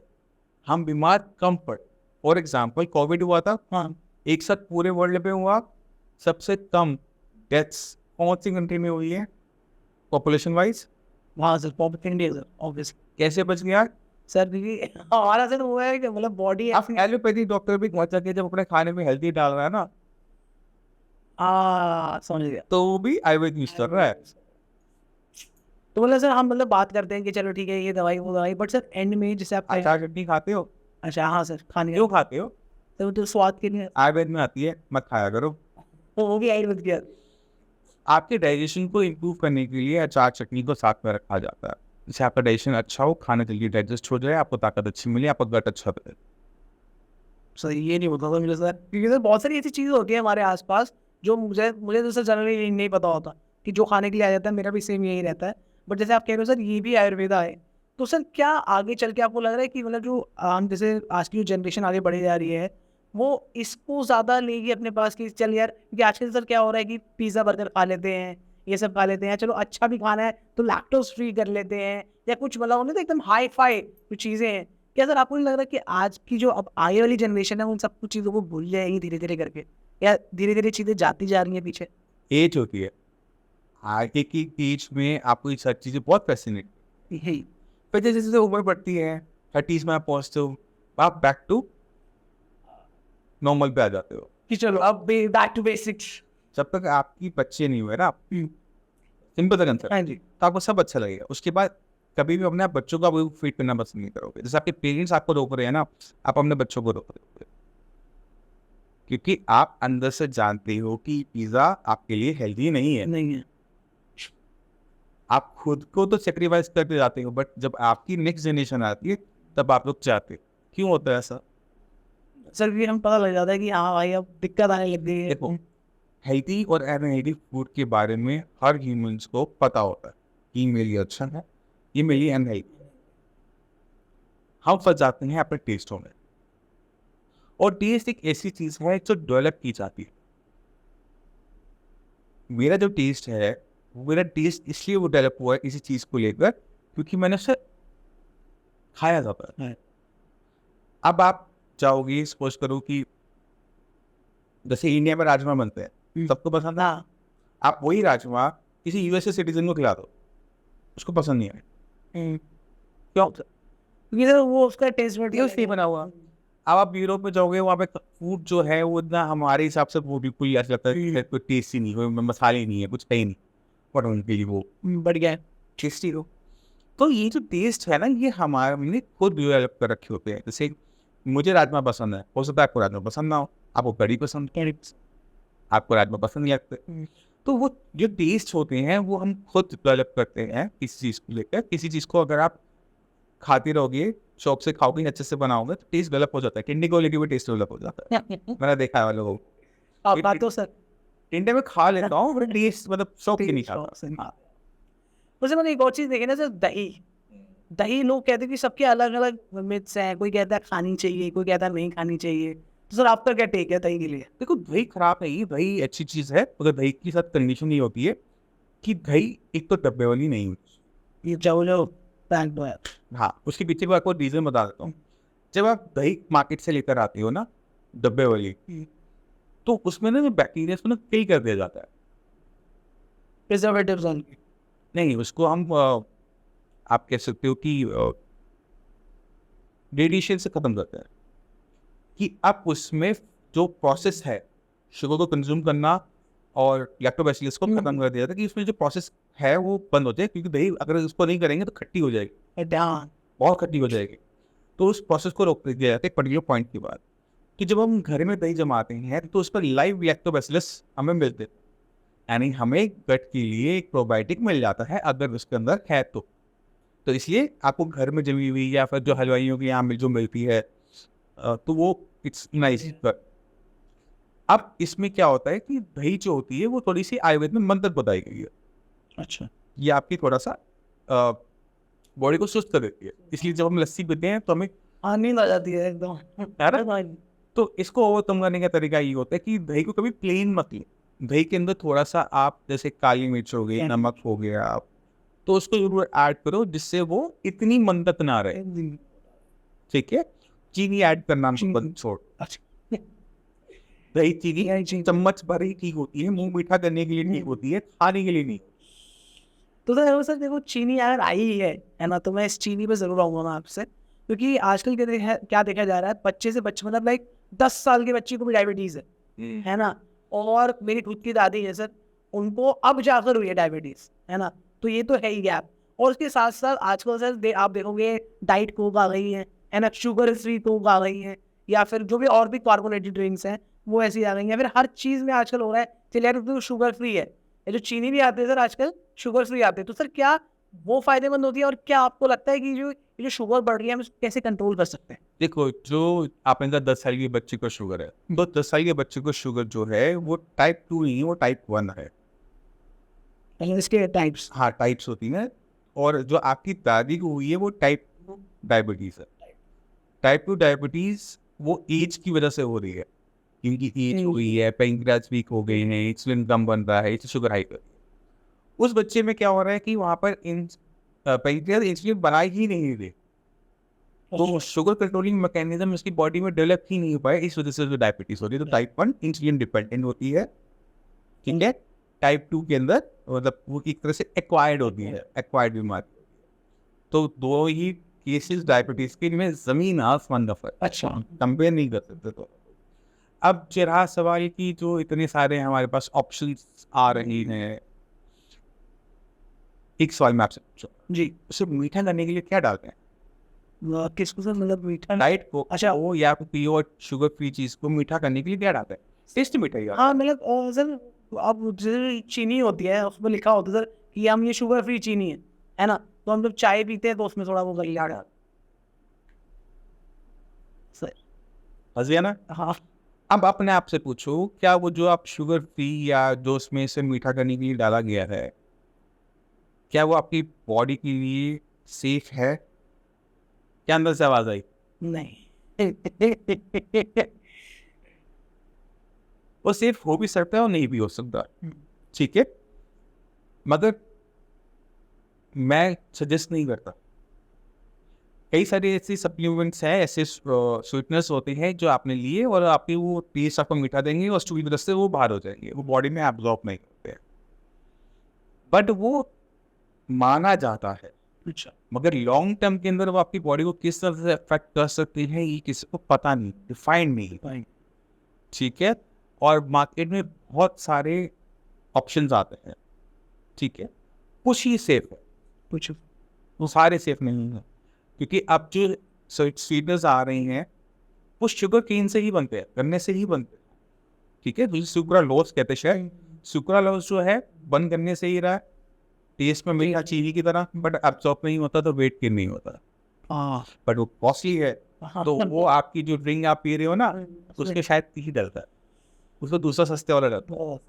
हम बीमार कम पड़े। फॉर एग्जाम्पल कोविड हुआ था, हाँ एक साथ पूरे वर्ल्ड पे हुआ, सबसे कम डेथ्स कौन सी कंट्री में हुई है पॉपुलेशन वाइज? वहाँ sir pop India sir obviously. कैसे बच गया? सर क्योंकि हमारा सर वो है कि मतलब बॉडी आप एलोपैथी डॉक्टर भी पहुंच सके जब अपने खाने में हेल्दी डाल रहा है ना, समझ गया। तो वो भी आयुर्वेद यूज कर रहा है। तो मतलब सर हम मतलब बात करते हैं कि चलो ठीक है ये दवाई वो दवाई, बट सर एंड में जैसे आप अचार चटनी खाते हो? अच्छा हाँ सर खाने क्यों खाते हो? तो वो तो स्वाद के लिए आयुर्वेद में आती है, मत खाया करो। वो भी आयुर्वेद की आपके डाइजेशन को इम्प्रूव करने के लिए अचार चटनी को साथ में रखा जाता है, जिससे आपका डाइजेशन अच्छा हो, खाना जल्दी डाइजेस्ट हो जाए, आपको ताकत अच्छी मिले, आपका गट अच्छा रहे। सर ये नहीं होता था मुझे सर, क्योंकि सर बहुत सारी ऐसी चीज़ें होती है हमारे आसपास जो मुझे मुझे तो सर जनरली नहीं पता होता कि जो खाने के लिए आ जाता है, मेरा भी सेम यही रहता है। बट जैसे आप कह रहे हो सर ये भी आयुर्वेदा है, तो सर क्या आगे चल के आपको लग रहा है कि मतलब जो जैसे आज की जो जनरेशन आगे बढ़ी जा रही है वो इसको ज़्यादा लेगी अपने पास कि चल यार, क्योंकि आजकल सर क्या हो रहा है कि पिज़्ज़ा बर्गर खा लेते हैं, ये सब खा लेते हैं, चलो अच्छा भी खाना है तो लैक्टोज फ्री कर लेते हैं, या कुछ मतलब उन्हें तो एकदम हाई फाई कुछ चीज़ें हैं। क्या सर आपको नहीं लग रहा कि आज की जो अब आने वाली जनरेशन है उन सब कुछ चीज़ों को भूल जाएगी धीरे धीरे करके, या धीरे धीरे चीज़ें जाती जा रही हैं पीछे? एज होती है, आगे की एज में आपको ये सारी चीज़ें बहुत फैसिनेट, यही फिर जैसे जैसे उम्र बढ़ती है, 30s में आप पहुँचते हो, आप बैक टू नॉर्मल पे आ जाते हो। कि चलो अब बैक टू बेसिक्स। जब तक आपकी बच्चे नहीं हुए ना, सिंपल सा कंसेप्ट, हाँ जी। तो आपको सब अच्छा लगेगा। उसके बाद कभी भी अपने आप बच्चों का वो फीड करना पसंद नहीं करोगे। जैसे आपके पेरेंट्स आपको रोक रहे हैं ना, आप अपने बच्चों को रोक रहे हो, क्योंकि आप अंदर से जानते हो कि पिज्जा आपके लिए हेल्दी नहीं है। नहीं है आप खुद को तो सेक्रीफाइस करते जाते हो, बट जब आपकी नेक्स्ट जनरेशन आती है तब आप लोग चाहते हो। क्यों होता है ऐसा? सर, क्योंकि हम पता लग जाता है कि हाँ भाई अब दिक्कत आने लग गई है। देखो, हेल्दी और अनहेल्दी फूड के बारे में हर ह्यूमंस को पता होता है कि मेरे लिए अच्छा है, ये मेरे लिए अनहेल्दी है। हम फंस जाते हैं अपने टेस्टों में, और टेस्ट एक ऐसी चीज है जो डेवलप की जाती है। मेरा जो टेस्ट है, मेरा टेस्ट इसलिए वो डेवलप हुआ है किसी चीज को लेकर क्योंकि मैंने उसे खाया जाता है। अब आप चाहोगे, सपोज करो कि जैसे इंडिया में राजमा बनते हैं, सबको पसंद है। हाँ आप वही राजमा किसी यूएसए सिटीजन को खिला दो, उसको पसंद नहीं आए। क्यों? क्योंकि सर वो उसका टेस्ट उससे बना हुआ। अब आप यूरोप में जाओगे, वहाँ पे फूड जो है वो इतना हमारे हिसाब से वो बिल्कुल ही ऐसा लगता है कि कोई टेस्ट ही नहीं, कोई मसाले नहीं है, कुछ है ही नहीं, बट उनके लिए वो बढ़ गया है। टेस्टी हो। तो ये जो टेस्ट है ना, ये हमारे खुद डेवलप कर रखे होते हैं। जैसे मुझे राजमा पसंद है, हो सकता है आपको राजमा पसंद ना हो, आपको कढ़ी पसंद, आपको राजमा पसंद नहीं लगते। तो वो जो टेस्ट होते हैं वो हम खुद डेवलप करते हैं किसी चीज़ को लेकर। किसी चीज़ को अगर आप खाते रहोगे, शौक से खाओगे, अच्छे से बनाओगे, तो टेस्ट डेवलप हो जाता है। टिंडे को लेके भी टेस्ट डेवलप हो जाता है। मैंने देखा है वालों को। आप बात तो सर टिंडे में खा लेता हूँ, बट टेस्ट मतलब शौक की नहीं खाता। वैसे मैंने एक और चीज देखी ना सर, दही। दही लोग कहते हैं कि सबके अलग अलग मिथ्स हैं, कोई कहता है खानी चाहिए, कोई कहता है नहीं खानी चाहिए। तो सर आपका क्या टेक है दही के लिए? देखो, दही खराब नहीं है, दही अच्छी चीज़ है, मगर दही के साथ कंडीशन ये होती है कि दही एक तो डब्बे वाली नहीं होती। ये जो पैक्ड है। हाँ, उसके पीछे का आपको रीज़न बता देता हूँ। जब आप दही मार्केट से लेकर आते हो ना, डब्बे वाली, तो उसमें ना जो बैक्टीरिया को ना किल कर दिया जाता है। Preservatives only? नहीं, उसको हम आप कह सकते हो कि रेडिएशन से ख़त्म करते हैं। कि आप उसमें जो प्रोसेस है शुगर को कंज्यूम करना और लैक्टोबैसिलस को खत्म कर दिया था, कि उसमें जो प्रोसेस है वो बंद हो जाए। क्योंकि दही अगर उसको नहीं करेंगे तो खट्टी हो जाएगी, बहुत खट्टी हो जाएगी। तो उस प्रोसेस को रोक दिया जाता है एक पर्टिकुलर पॉइंट के बाद। कि जब हम घर में दही जमाते हैं तो उस पर लाइव लैक्टोबैसिलस हमें मिलते हैं, यानी हमें गट के लिए एक प्रोबायोटिक मिल जाता है अगर उसके अंदर है तो इसलिए आपको घर में जमी हुई या फिर जो हलवाइयों के यहाँ जो मिलती है, तो वो इट्स नाइस। अब इसमें क्या होता है कि दही जो होती है वो थोड़ी सी आयुर्वेद में मंत्र बताई गई है। अच्छा। ये आपकी थोड़ा सा बॉडी को सुस्त कर देती है, इसलिए जब हम लस्सी पीते हैं तो हमें नींद आ जाती है एकदम। तो इसको ओवरकम करने का तरीका ये होता है कि दही को कभी प्लेन मत लें। दही के अंदर थोड़ा सा आप जैसे काली मिर्च हो गई, नमक हो गया, तो उसको जरूर ऐड करो जिससे वो इतनी मंदत ना रहे। ठीक है, चीनी ऐड करना बंद छोड़। दही चीनी चम्मच भर ही ठीक होती है, मुंह मीठा करने के लिए ठीक होती है, खाने के लिए नहीं। तो सर देखो, चीनी अगर आई ही है ना, तो मैं इस चीनी पे जरूर आऊंगा मैं आपसे। क्योंकि आजकल क्या देखा जा रहा है, बच्चे से बच्चे मतलब लाइक 10 साल के बच्चे को भी डायबिटीज है ना। और मेरी खुद की दादी है सर, उनको अब जाकर हुई है डायबिटीज, है ना। तो ये तो है ही गैप। और उसके साथ साथ आजकल सर आप देखोगे डाइट कोक आ गई है ना, शुगर फ्री कोक आ गई है, या फिर जो भी और भी कार्बोनेटेड ड्रिंक्स हैं वो ऐसी आ गई हैं। फिर हर चीज़ में आजकल हो रहा है चलिए यार तो शुगर फ्री है, ये जो चीनी भी आते हैं सर आजकल शुगर फ्री आते हैं। तो सर क्या वो फायदेमंद होती है, और क्या आपको लगता है कि जो शुगर बढ़ रही है हम इसको कैसे कंट्रोल कर सकते हैं? देखो, जो आपने कहा 10 साल के बच्चे को शुगर है, तो 10 साल के बच्चे को शुगर जो है वो टाइप 2 नहीं है, वो टाइप 1 है। इसके टाइप्स? हाँ, टाइप्स होती हैं। और जो आपकी दादी को हुई है वो टाइप 2 डायबिटीज़ है। टाइप 2 डायबिटीज़ वो एज की वजह से हो रही है, क्योंकि एज हो गई है, पैंक्रियाज वीक हो गए हैं, इंसुलिन कम बन रहा है, इससे शुगर हाई कर रही है। उस बच्चे में क्या हो रहा है कि वहाँ पर पैंक्रियाज इंसुलिन बना ही नहीं रहे, तो शुगर कंट्रोलिंग मैकेनिज्म उसकी बॉडी में डेवलप ही नहीं हो पाया, इस वजह से जो डायबिटीज होती है। तो टाइप 1 इंसुलिन डिपेंडेंट होती है, ठीक है। टाइप 2 के अंदर मतलब वो एक तरह से एक्वायर्ड होती है, एक्वायर्ड बीमारी। तो दो ही केसेस डायबिटीज के में जमीन आसमान का फर्क। अच्छा, कंपेयर नहीं कर सकते। तो अब रहा सवाल की जो इतने सारे हमारे पास ऑप्शंस आ रही हैं, एक सवाल मैं आपसे पूछूं जी। उसे मीठा करने के लिए क्या डालते हैं? किसको सर, मतलब मीठा? डाइट को अच्छा, वो या प्योर शुगर फ्री चीज को मीठा करने के लिए क्या डालते हैं? टेस्ट मीठा ही आता है। हाँ मतलब सर अब जैसे चीनी होती है उसमें लिखा होता है सर कि हम ये शुगर फ्री चीनी है ना। तो हम जब चाय पीते हैं तो उसमें थोड़ा वो गलिया डाल सर। फंस गया ना? हाँ। अब अपने आप से पूछो, क्या वो जो आप शुगर फ्री या जो उसमें से मीठा करने के लिए डाला गया है, क्या वो आपकी बॉडी के लिए सेफ है? क्या अंदर से आवाज आई? नहीं। वो सेफ हो भी सकता है और नहीं भी हो सकता, ठीक है। मगर मैं सजेस्ट नहीं करता। कई सारे ऐसे सप्लीमेंट्स हैं, ऐसे स्वीटनर्स होते हैं जो आपने लिए और आपकी वो टेस्ट आपको मीठा देंगे और स्टूल वजह से वो बाहर हो जाएंगे, वो बॉडी में एब्जॉर्ब नहीं होते हैं, बट वो माना जाता है। अच्छा, मगर लॉन्ग टर्म के अंदर वो आपकी बॉडी को किस तरह से अफेक्ट कर सकती है ये किसी को पता नहीं, डिफाइंड नहीं, ठीक है। और मार्केट में बहुत सारे ऑप्शंस आते हैं, ठीक है। कुछ ही सेफ है, कुछ वो सारे सेफ नहीं हैं, क्योंकि अब जो स्वीटनर्स आ रहे हैं वो शुगर केन से ही बनते हैं, गन्ने से ही बनते हैं, ठीक है। तो सुक्रालोज कहते हैं शायद, सुक्रालोज जो है बन गन्ने से ही रहा है, टेस्ट में मिली चीनी की तरह, बट एब्जॉर्ब नहीं होता तो वेट गेन नहीं होता, बट वो कॉस्टली है। तो वो आपकी जो ड्रिंक आप पी रहे हो ना, उसके शायद ही डलता है, उसको दूसरा सस्ते वाला डलता है।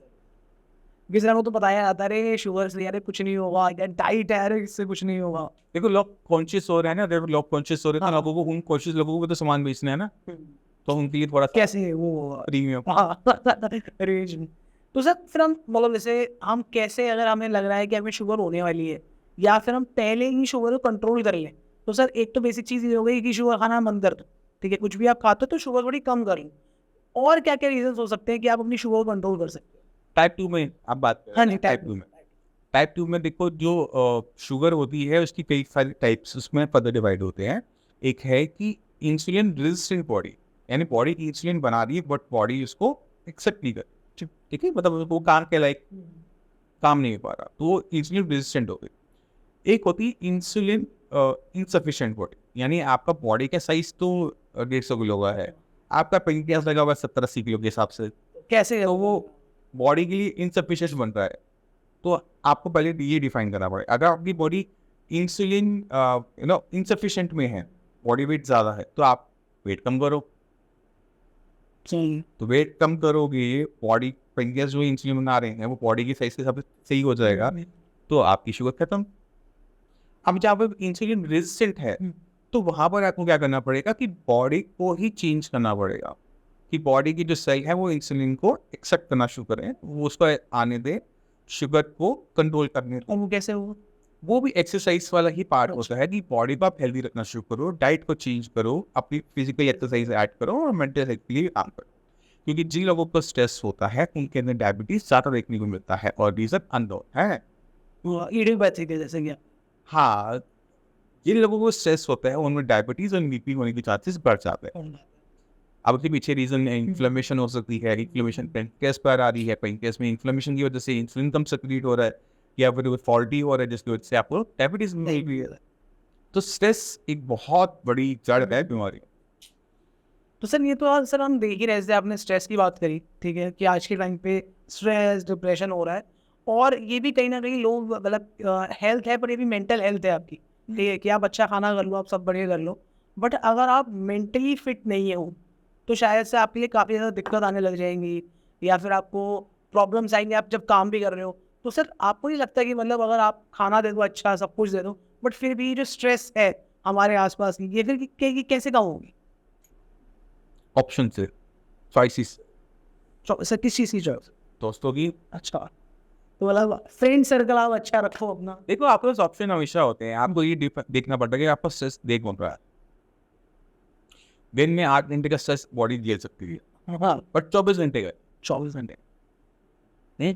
किसी को तो बताया जाता है रे शुगर से यार कुछ नहीं होगा, डाइट है अरे इससे कुछ नहीं होगा। देखो लोग कॉन्शियस हो रहे हैं ना, देखो लोग कॉन्शियस हो रहे हैं, तो लोगों को उन कॉन्शियस लोगों को तो सामान बेचना है ना, तो उनके लिए थोड़ा कैसे वो प्रीमियम। रेंज में। तो सर फिर हम मतलब जैसे हम कैसे, अगर हमें लग रहा है कि हमें शुगर होने वाली है या फिर हम पहले ही शुगर को कंट्रोल कर लें, तो सर एक तो बेसिक चीज़ ये हो गई कि शुगर खाना बंद कर दो, ठीक है, कुछ भी आप खाते हो तो शुगर थोड़ी कम कर लो। और क्या क्या रीजन हो सकते हैं कि आप अपनी शुगर को कंट्रोल कर सकते हो? टाइप 2 में आप बात कर रहे हाँ हैं जी, टाइप 2 में। टाइप 2 में देखो जो शुगर होती है उसकी कई सारे टाइप्स उसमें फर्दर डिवाइड होते हैं। एक है कि इंसुलिन रेजिस्टेंट बॉडी, यानी बॉडी इंसुलिन बना रही है बट बॉडी उसको एक्सेप्ट नहीं कर, ठीक है, मतलब वो काम के लाइक काम नहीं हो पा रहा, तो वो इंसुलिन रेजिस्टेंट हो गई। एक होती है इंसुलिन इनसफिशिएंट बॉडी, यानी आपका बॉडी का साइज तो 150 किलो का है, आपका पेनक्रियास लगा हुआ है 70-80 किलो के हिसाब से, कैसे तो वो बॉडी के लिए इनसफिशिएंट बन रहा है। तो आपको पहले ये डिफाइन करना पड़ेगा, अगर आपकी बॉडी इंसुलिन इनसफिशिएंट में है, बॉडी वेट ज़्यादा है, तो आप वेट कम करो। तो वेट कम करोगे, बॉडी पेनक्रियास जो इंसुलिन बना रहे हैं वो बॉडी की साइज के हिसाब से सही हो जाएगा, तो आपकी शुगर खत्म। अब जहाँ पर इंसुलिन रेजिस्टेंट है, तो वहाँ पर आपको क्या करना पड़ेगा कि बॉडी को ही चेंज करना पड़ेगा, कि बॉडी की जो सेल है वो इंसुलिन को एक्सेप्ट करना शुरू करें, वो उसको आने दे, शुगर को कंट्रोल करने दे। और वो कैसे हो? वो भी एक्सरसाइज वाला ही पार्ट होता है कि बॉडी को आप हेल्दी रखना शुरू करो, डाइट को चेंज करो, अपनी फिजिकल एक्सरसाइज ऐड करो और मेंटल हेल्थ के लिए काम करो, क्योंकि जिन लोगों को स्ट्रेस होता है उनके अंदर डायबिटीज ज़्यादा देखने को मिलता है, और रीजन अननोन है। इडियोपैथिक है जैसे क्या? हाँ, जिन लोगों को स्ट्रेस होता है उनमें डायबिटीज और बीपी होने के चांसेस बढ़ जाते हैं। अब उसके पीछे रीजन इन्फ्लेमेशन हो सकती है, इन्फ्लेमेशन पेनक्रियास पर आ रही है, पेनक्रियास में इन्फ्लेमेशन की वजह से इंसुलिन कम सेक्रेट हो रहा है, या फिर वो फॉल्टी हो रहा है जिसकी वजह से आपको डायबिटीज मिल रही है। तो स्ट्रेस एक बहुत बड़ी जड़ है बीमारी। तो सर ये तो आज सर हम देख ही रहे थे, आपने स्ट्रेस की बात करी, ठीक है, कि आज के टाइम पे स्ट्रेस डिप्रेशन हो रहा है, और ये भी कहीं ना कहीं लोग मतलब हेल्थ है पर ये भी मेंटल हेल्थ है आपकी, ठीक है, कि आप अच्छा खाना कर लो, आप सब बढ़िया कर लो, बट अगर आप मेंटली फिट नहीं हो तो शायद से आपके लिए काफ़ी ज़्यादा दिक्कत आने लग जाएंगी, या फिर आपको प्रॉब्लम्स आएंगे आप जब काम भी कर रहे हो। तो सर आपको नहीं लगता कि मतलब अगर आप खाना दे दो, अच्छा सब कुछ दे दो, बट फिर भी जो स्ट्रेस है हमारे आसपास की, ये फिर कैसे कम होगी? ऑप्शन से चॉइसेस, सर किस चीज़ की चॉइस? दोस्तों की। अच्छा, तो मतलब फ्रेंड सर्कल आप अच्छा रखो अपना। देखो आपके पास ऑप्शन हमेशा होते हैं, आपको ये देखना पड़ता है कि आपका स्ट्रेस देख कौन रहा है। दिन में 8 घंटे का स्ट्रेस बॉडी झेल सकती है, हाँ, बट 24 घंटे का 24 घंटे नहीं,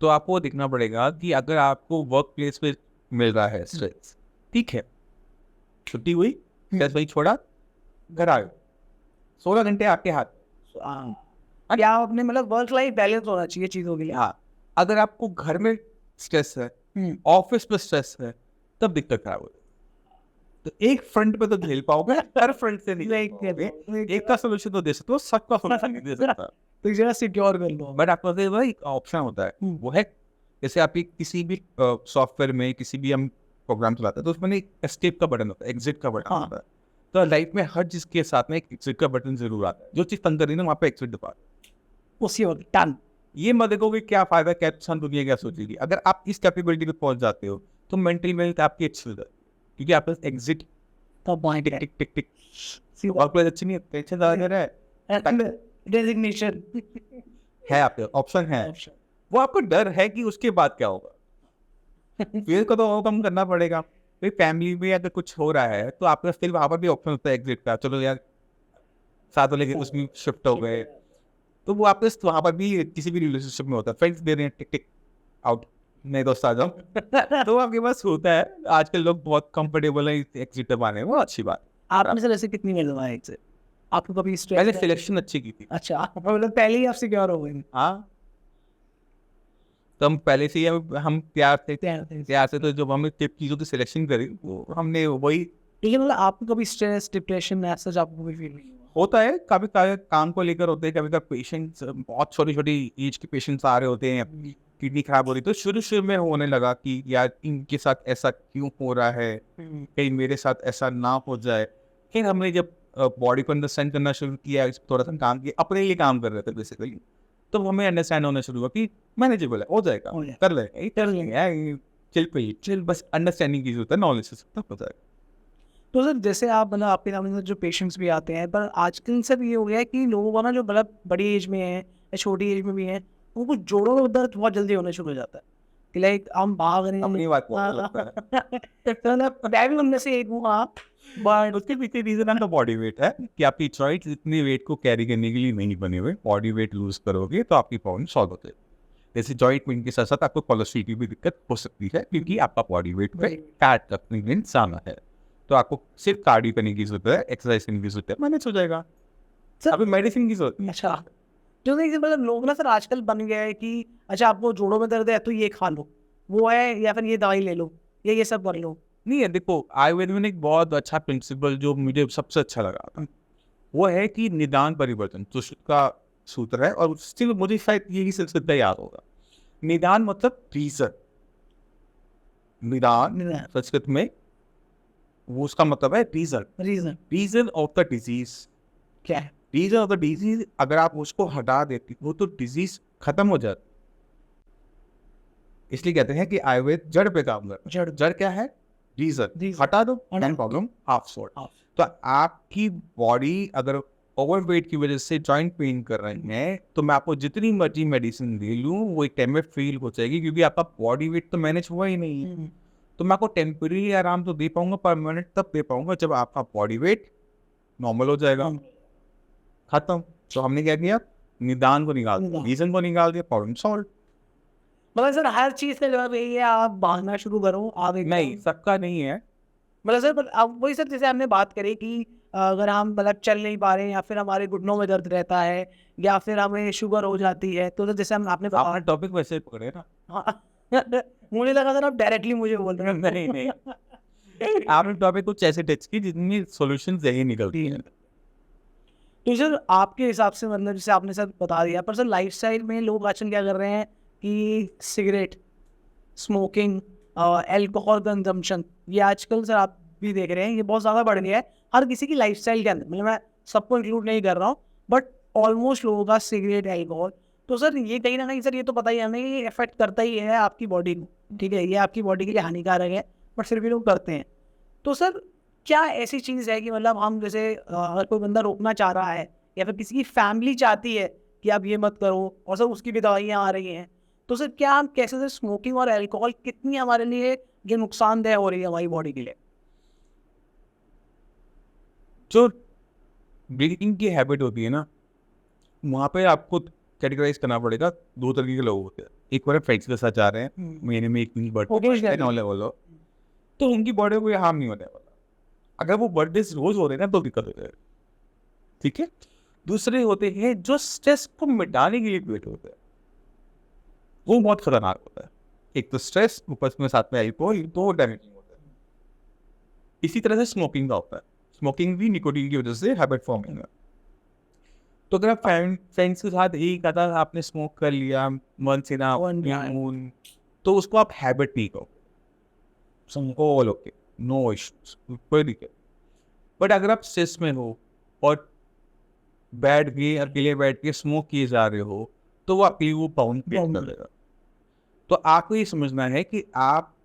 तो आपको देखना पड़ेगा कि अगर आपको वर्क प्लेस पे मिल रहा है स्ट्रेस, ठीक है, छुट्टी हुई, स्ट्रेस वही छोड़ा, घर आए, 16 घंटे आपके हाथ। क्या आपने मतलब वर्क लाइफ बैलेंस होना चाहिए चीज़ों के लिए। हाँ, अगर आपको घर में स्ट्रेस है, ऑफिस पे स्ट्रेस है, तब दिक्कत खराब हो। तो एक फ्रंट पे तो झेल पाओगे, हर फ्रंट से नहीं झेल पाओगे। एक का सोल्यूशन तो दे सकते हो, सबका सोल्यूशन नहीं दे सकता। तो जरा सिक्योर कर लो। बट आपके पास भाई ऑप्शन होता है, वो है जैसे आप किसी भी सॉफ्टवेयर में किसी भी हम प्रोग्राम चलाते हैं तो उसमें एक एस्केप का बटन होता है, एग्जिट का बटन होता है। तो लाइफ में हर चीज के साथ में एक एग्जिट का बटन जरूर आता है, जो चीज तंग कर रही है ना वहाँ पे एग्जिट दबा उसी वक्त टन। ये मत देखो कि क्या फायदा, क्या नुकसान, दुनिया क्या सोचेगी। अगर आप इस कैपेबिलिटी पे पहुंच जाते हो तो मेंटल हेल्थ आपकी अच्छी हो जाती है, क्योंकि आपके पास एग्जिट तो पॉइंट टिक टिक टिक टिक वर्क प्लेस अच्छी नहीं है, टेंशन ज्यादा रहा है, डेजिग्नेशन है आपके ऑप्शन है, वो आपको डर है कि उसके बाद क्या होगा। फिर को तो ओवरकम करना पड़ेगा। फिर फैमिली में अगर कुछ हो रहा है तो आपके फिर वहां पर भी ऑप्शन होता है एग्जिट का, चलो यार साथ वाले उसमें शिफ्ट हो गए, तो वो आपके वहां पर भी किसी भी रिलेशनशिप में होता है, फ्रेंड्स दे रहे हैं टिक टिक आउट, नहीं दोस्त आ जाओ। तो आपके पास होता है, आजकल लोग बहुत कंफर्टेबल है एग्जिट दबाने में, वो अच्छी बात। आपने सर ऐसे कितनी मिल रहा है एग्जिट? आपको कभी स्ट्रेस? पहले सिलेक्शन अच्छी की थी। अच्छा, मतलब पहले ही आप सिक्योर हो गए। हाँ, तो हम पहले से ही हम तैयार थे ठीक तो जब हमने टिप चीज़ों की सिलेक्शन करी वो हमने वही है, मतलब आपको कभी स्ट्रेस डिप्रेशन ऐसा जब आपको कोई फील नहीं हुआ? होता है कभी काम को लेकर होते हैं कभी कभी पेशेंट्स बहुत छोटी छोटी एज के पेशेंट्स आ रहे होते हैं किडनी खराब हो रही तो शुरू में होने लगा कि यार इनके साथ ऐसा क्यों हो रहा है कहीं मेरे साथ ऐसा ना हो जाए फिर हमने जब बॉडी को अंडरस्टैंड करना शुरू किया इस पर थोड़ा सा काम किया अपने लिए काम कर रहे थे बेसिकली तो हमें अंडरस्टैंड होना शुरू हुआ कि मैनेजेबल है हो जाएगा हो जाएगा। कर लेंगे चिल बस अंडरस्टैंडिंग की जरूरत है नॉलेज से सब हो जाएगा तो सर जैसे आप मतलब आपके सामने जो पेशेंट्स भी आते हैं पर आजकल सर ये हो गया है कि लोगों को ना जो मतलब बड़ी एज में है या छोटी एज में भी है उनको जोड़ों में दर्द बहुत जल्दी होने शुरू हो जाता है कि लाइक हम भाग रहे अपनी बात को तो मतलब मैं भी उनमें से एक हूँ आप बट उसके पीछे रीजन है तो बॉडी वेट है कि आपकी जॉइंट्स इतनी वेट को कैरी करने के लिए नहीं बने हुए बॉडी वेट लूज करोगे तो आपकी प्रॉब्लम सॉल्व होते हैं जैसे जॉइंट पेन के साथ साथ आपको कोलेस्ट्रॉल की भी दिक्कत हो सकती है क्योंकि आपका बॉडी वेट पे फैट कंटेंट ज्यादा है तो आपको सिर्फ कार्डियो करने की जरूरत है एक्सरसाइज करने की जरूरत है मैनेज हो जाएगा सर अभी मेडिसिन की जरूरत नहीं अच्छा जो नहीं मतलब लोग ना सर आजकल बन गया है कि अच्छा आपको जोड़ों में दर्द है तो ये खा लो वो है या फिर ये दवाई ले लो या ये सब कर लो नहीं है देखो आयुर्वेद में एक बहुत अच्छा प्रिंसिपल जो मुझे सबसे अच्छा लगा था वो है कि निदान परिवर्तन जो का सूत्र है और स्टिल मुझे शायद यही सिलसिला याद होगा निदान मतलब रीजन निदान संस्कृत में वो उसका मतलब है reason reason of the disease क्या है रीजन ऑफ द डिजीज अगर आप उसको हटा देती हो तो डिजीज खत्म हो जाती इसलिए कहते हैं कि आयुर्वेद जड़ पे काम करता है जड़ क्या है रीजन हटा दो देन प्रॉब्लम हाफ सॉल्व तो आपकी बॉडी अगर ओवरवेट की वजह से जॉइंट पेन कर रहे हैं तो मैं आपको जितनी मर्जी मेडिसिन दे लूँ वो एक टाइम में फील हो जाएगी क्योंकि आपका बॉडी वेट तो मैनेज हुआ ही नहीं है तो मैं आपको टेम्पररी आराम तो दे पाऊंगा परमानेंट तब दे पाऊंगा जब आपका बॉडी वेट नॉर्मल हो जाएगा खत्म तो हमने क्या किया निदान को निकाल दिया रीजन को निकाल दिया प्रॉब्लम सॉल्व मतलब सर हर चीज का जवाब यही है आप भागना शुरू करो आप नहीं सबका नहीं है मतलब सर अब वही सर जैसे हमने बात करी कि अगर हम मतलब चल नहीं पा रहे हैं या फिर हमारे घुटनों में दर्द रहता है या फिर हमें शुगर हो जाती है तो जैसे हम आपने आपने टॉपिक वैसे पकड़े ना हाँ मुझे लगा सर आप डायरेक्टली मुझे बोल रहे हैं नहीं आपने टॉपिक कुछ ऐसे टच की जितनी सॉल्यूशंस यही निकलती हैं तो सर आपके हिसाब से मतलब जैसे आपने सर बता दिया पर सर लाइफस्टाइल में लोग आजकल क्या कर रहे हैं कि सिगरेट स्मोकिंग अल्कोहल कंजम्पशन ये आजकल सर आप भी देख रहे हैं ये बहुत ज़्यादा बढ़ गया है हर किसी की लाइफस्टाइल के अंदर मतलब मैं सबको इंक्लूड नहीं कर रहा हूँ बट ऑलमोस्ट लोगों का सिगरेट अल्कोहल तो सर ये कहीं ना कहीं सर ये तो पता ही है हमें ये इफेक्ट करता ही है आपकी बॉडी को ठीक है ये आपकी बॉडी के लिए हानिकारक है बट फिर भी लोग करते हैं तो सर क्या ऐसी चीज़ है कि मतलब हम जैसे अगर कोई बंदा रोकना चाह रहा है या फिर किसी की फैमिली चाहती है कि आप ये मत करो और सर उसकी भी दवाइयाँ आ रही हैं तो सर क्या हम कैसे सर स्मोकिंग और अल्कोहल कितनी हमारे लिए ये नुकसानदेह हो रही है हमारी बॉडी के लिए जो ब्रीथिंग की हैबिट होती है ना वहाँ पे आपको कैटेगराइज करना पड़ेगा दो तरीके के लोग होते हैं एक बार फ्रेंड्स के साथ जा रहे हैं महीने में एक दिन बर्थडे बोलो तो उनकी बॉडी को कोई हार्म नहीं होने वाला अगर वो बर्थडे रोज हो रहे हैं ना तो दिक्कत हो जाएगी ठीक है दूसरे होते हैं जो स्ट्रेस को मिटाने के लिए वेट होते हैं वो बहुत खतरनाक होता है एक तो स्ट्रेस ऊपर में साथ में अल्कोहल तो डैमेजिंग होता है इसी तरह से स्मोकिंग का होता है स्मोकिंग भी निकोटीन की वजह से हैबिट फॉर्म है तो अगर आप फ्रेंड्स के साथ एक आधा आपने स्मोक कर लिया मन से ना तो उसको आप हैबिट नहीं करो ओके नो इश्यूज कोई दिक्कत बट अगर आप स्ट्रेस में हो और बैठ के अकेले बैठ के स्मोक किए जा रहे हो तो वो आपके लिए वो बाउंड कर देगा तो आपको ये समझना है कि आप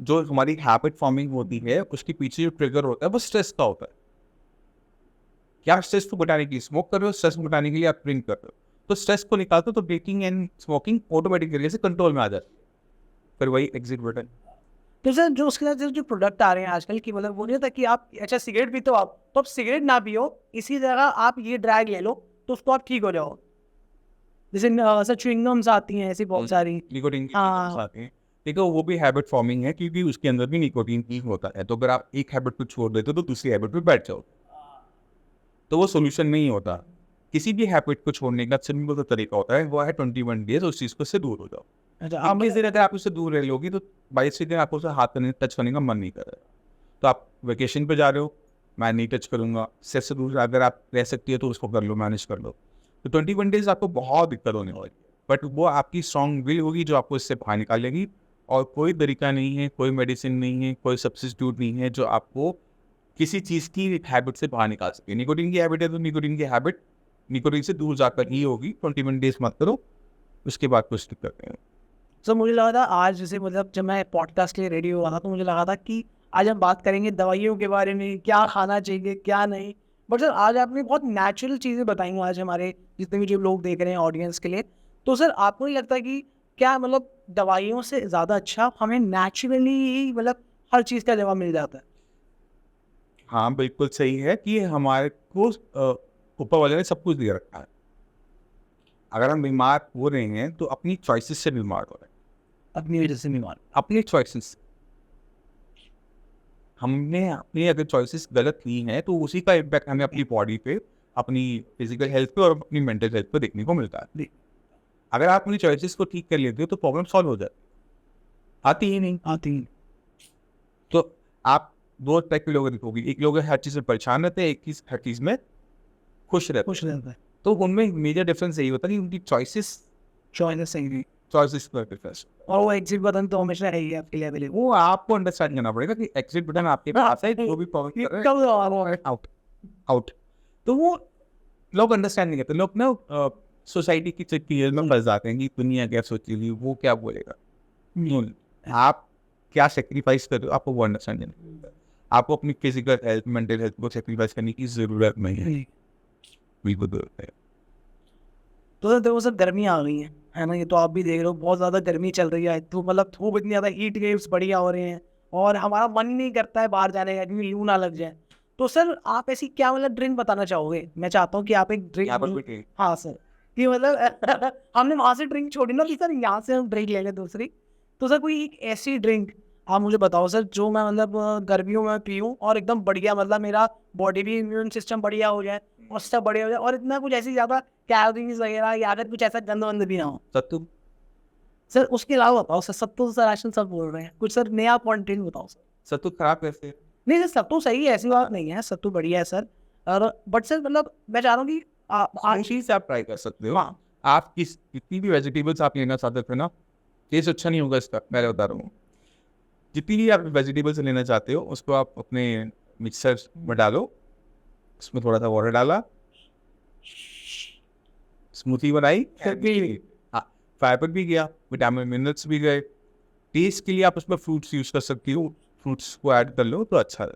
जो हमारी हैबिट फॉर्मिंग होती है उसके पीछे जो ट्रिगर होता है वो स्ट्रेस का होता है क्या स्ट्रेस को घटाने के लिए स्मोक कर रहे हो स्ट्रेस को घटाने के लिए आप ड्रिंक कर रहे हो तो स्ट्रेस को निकालते हो तो ड्रिंकिंग एंड स्मोकिंग ऑटोमेटिक तरीके से कंट्रोल में आ जाती है फिर वही एग्जिट बटन तो सर जो उसके साथ जो प्रोडक्ट आ रहे हैं आजकल की मतलब वो नहीं होता कि आप अच्छा सिगरेट पीते हो आप तो आप सिगरेट ना पियो इसी जगह आप ये ड्रैग ले लो तो उसको आप ठीक हो जाओ जैसे सर च्युइंगम्स आती हैं ऐसी बहुत सारी निकोटीन की आती हैं देखो वो भी हैबिट फॉर्मिंग है क्योंकि उसके अंदर भी निकोटीन ही होता है तो अगर आप एक हैबिट को छोड़ देते हो तो दूसरी हैबिट पे बैठ जाओ तो वो सोल्यूशन नहीं होता किसी भी हैबिट को छोड़ने का सिंपल सा तरीका होता है वो है 21 डेज उस चीज़ को से दूर हो जाओ अच्छा, आप 21 दिन अगर आप उससे दूर रह लोगी तो 22वें दिन आपको उसे हाथ करने टच करने का मन नहीं करेगा। तो आप वेकेशन पे जा रहे हो, मैं नहीं टच करूँगा। सेट से दूर अगर आप रह सकती है तो उसको कर लो, मैनेज कर लो। तो 21 डेज़ आपको बहुत दिक्कत होने वाली है, बट वो आपकी स्ट्रॉन्ग विल होगी जो आपको इससे बाहर निकालेगी। और कोई तरीका नहीं है, कोई मेडिसिन नहीं है, कोई सब्स्टिट्यूट नहीं है जो आपको किसी चीज़ की हैबिट से बाहर निकाल सके। निकोटीन की हैबिट है तो निकोटीन की हैबिट निकोटीन से दूर जाकर ही होगी। 21 डेज़ मत करो, उसके बाद कुछ दिक्कत नहीं है। सो मुझे लगा था आज जैसे मतलब जब मैं पॉडकास्ट के लिए रेडी हुआ था तो मुझे लगा था कि आज हम बात करेंगे दवाइयों के बारे में, क्या खाना चाहिए क्या नहीं। बट सर आज आपने बहुत नेचुरल चीज़ें बताई आज हमारे जितने भी जो लोग देख रहे हैं ऑडियंस के लिए। तो सर आपको नहीं लगता कि क्या मतलब दवाइयों से ज़्यादा अच्छा हमें नेचुरली ही मतलब हर चीज़ का जवाब मिल जाता है? हाँ, बिल्कुल सही है कि हमारे को ऊपर वाले ने सब कुछ दे रखा है। अगर हम बीमार हो रहे हैं तो अपनी चॉइसेस से बीमार हो रहे हैं, अपनी वजह से बीमार। अपनी चॉइसेस। हमने अपनी अगर चॉइसेस गलत की हैं तो उसी का इम्पैक्ट हमें अपनी बॉडी पे, अपनी फिजिकल हेल्थ पे और अपनी मेंटल हेल्थ पे देखने को मिलता है। अगर आप अपनी चॉइसेस को ठीक कर लेते हो तो प्रॉब्लम सॉल्व हो जाती है। आती ही नहीं। आती है। तो आप दो टाइप के लोग देखोगे, एक लोग हर चीज़ में परेशान रहते हैं, एक चीज़ हर चीज़ में खुश रहते खुश हैं। रहता है। तो उनमें मेजर डिफरेंस यही होता है कि उनकी चॉइसेस चॉइस सही नहीं पर डिफरेंस। और वो एग्जिट बटन तो हमेशा है ही आपके लिए अवेलेबल। वो आपको अंडरस्टैंड करना पड़ेगा कि एग्जिट बटन आपके पास है, जो भी प्रॉब्लम कर रहे हैं कब आउट आउट। तो वो लोग अंडरस्टैंड नहीं करते। लोग ना सोसाइटी की चीज़ में फंस जाते हैं कि दुनिया क्या सोचेगी, वो क्या बोलेगा। नहीं, आप क्या सेक्रीफाइस कर रहे हो आपको वो अंडरस्टैंड नहीं करता। आपको अपनी फिजिकल हेल्थ, मेंटल हेल्थ को सेक्रीफाइस करने की ज़रूरत नहीं है। बिल्कुल ज़रूरत है। तो सर देखो सर गर्मी आ गई है ना, ये तो आप भी देख रहे हो बहुत ज़्यादा गर्मी चल रही है। तो मतलब धूप इतनी ज़्यादा हीट वेव्स बढ़िया हो रहे हैं और हमारा मन नहीं करता है बाहर जाने का क्योंकि लू ना लग जाए। तो सर आप ऐसी क्या मतलब ड्रिंक बताना चाहोगे? मैं चाहता हूँ कि आप एक यहाँ पर ड्रिंक। कोई हाँ सर, कि मतलब हमने वहाँ से ड्रिंक छोड़ी ना कि सर यहाँ से हम ड्रिंक ले लें दूसरी। तो सर कोई एक ऐसी ड्रिंक आप मुझे बताओ सर जो मैं मतलब गर्मियों में पीऊँ और एकदम बढ़िया मतलब मेरा बॉडी भी इम्यून सिस्टम बढ़िया हो जाए और सब बढ़िया हो जाए और इतना कुछ ऐसी ज़्यादा कैलोरीज वगैरह या अगर कुछ ऐसा गंद वंद भी ना हो। सत्तू। सर उसके अलावा बताओ सर, सत्तू तो सर आजकल सब बोल रहे हैं, कुछ सर नया कंटेंट बताओ सर। सत्तू खराब कैसे है? नहीं सर सत्तू सही है, ऐसी बात नहीं है, सत्तू बढ़िया है सर। और बट सर मतलब मैं चाह रहा हूँ कि आज चीज़ आप ट्राई कर सकते हो। हाँ। आप कितनी भी वेजिटेबल्स आप लेना चाहते थे ना, टेस्ट अच्छा नहीं होगा इसका, मैं बता रहा हूँ। जितनी भी आप वेजिटेबल्स लेना चाहते हो उसको आप अपने मिक्सर में डालो, उसमें थोड़ा सा वाटर डाला, स्मूथी बनाई, हाँ, फाइबर भी गया, विटामिन मिनरल्स भी गए। टेस्ट के लिए आप उसमें फ्रूट्स यूज़ कर सकती हो, फ्रूट्स को ऐड कर लो तो अच्छा है,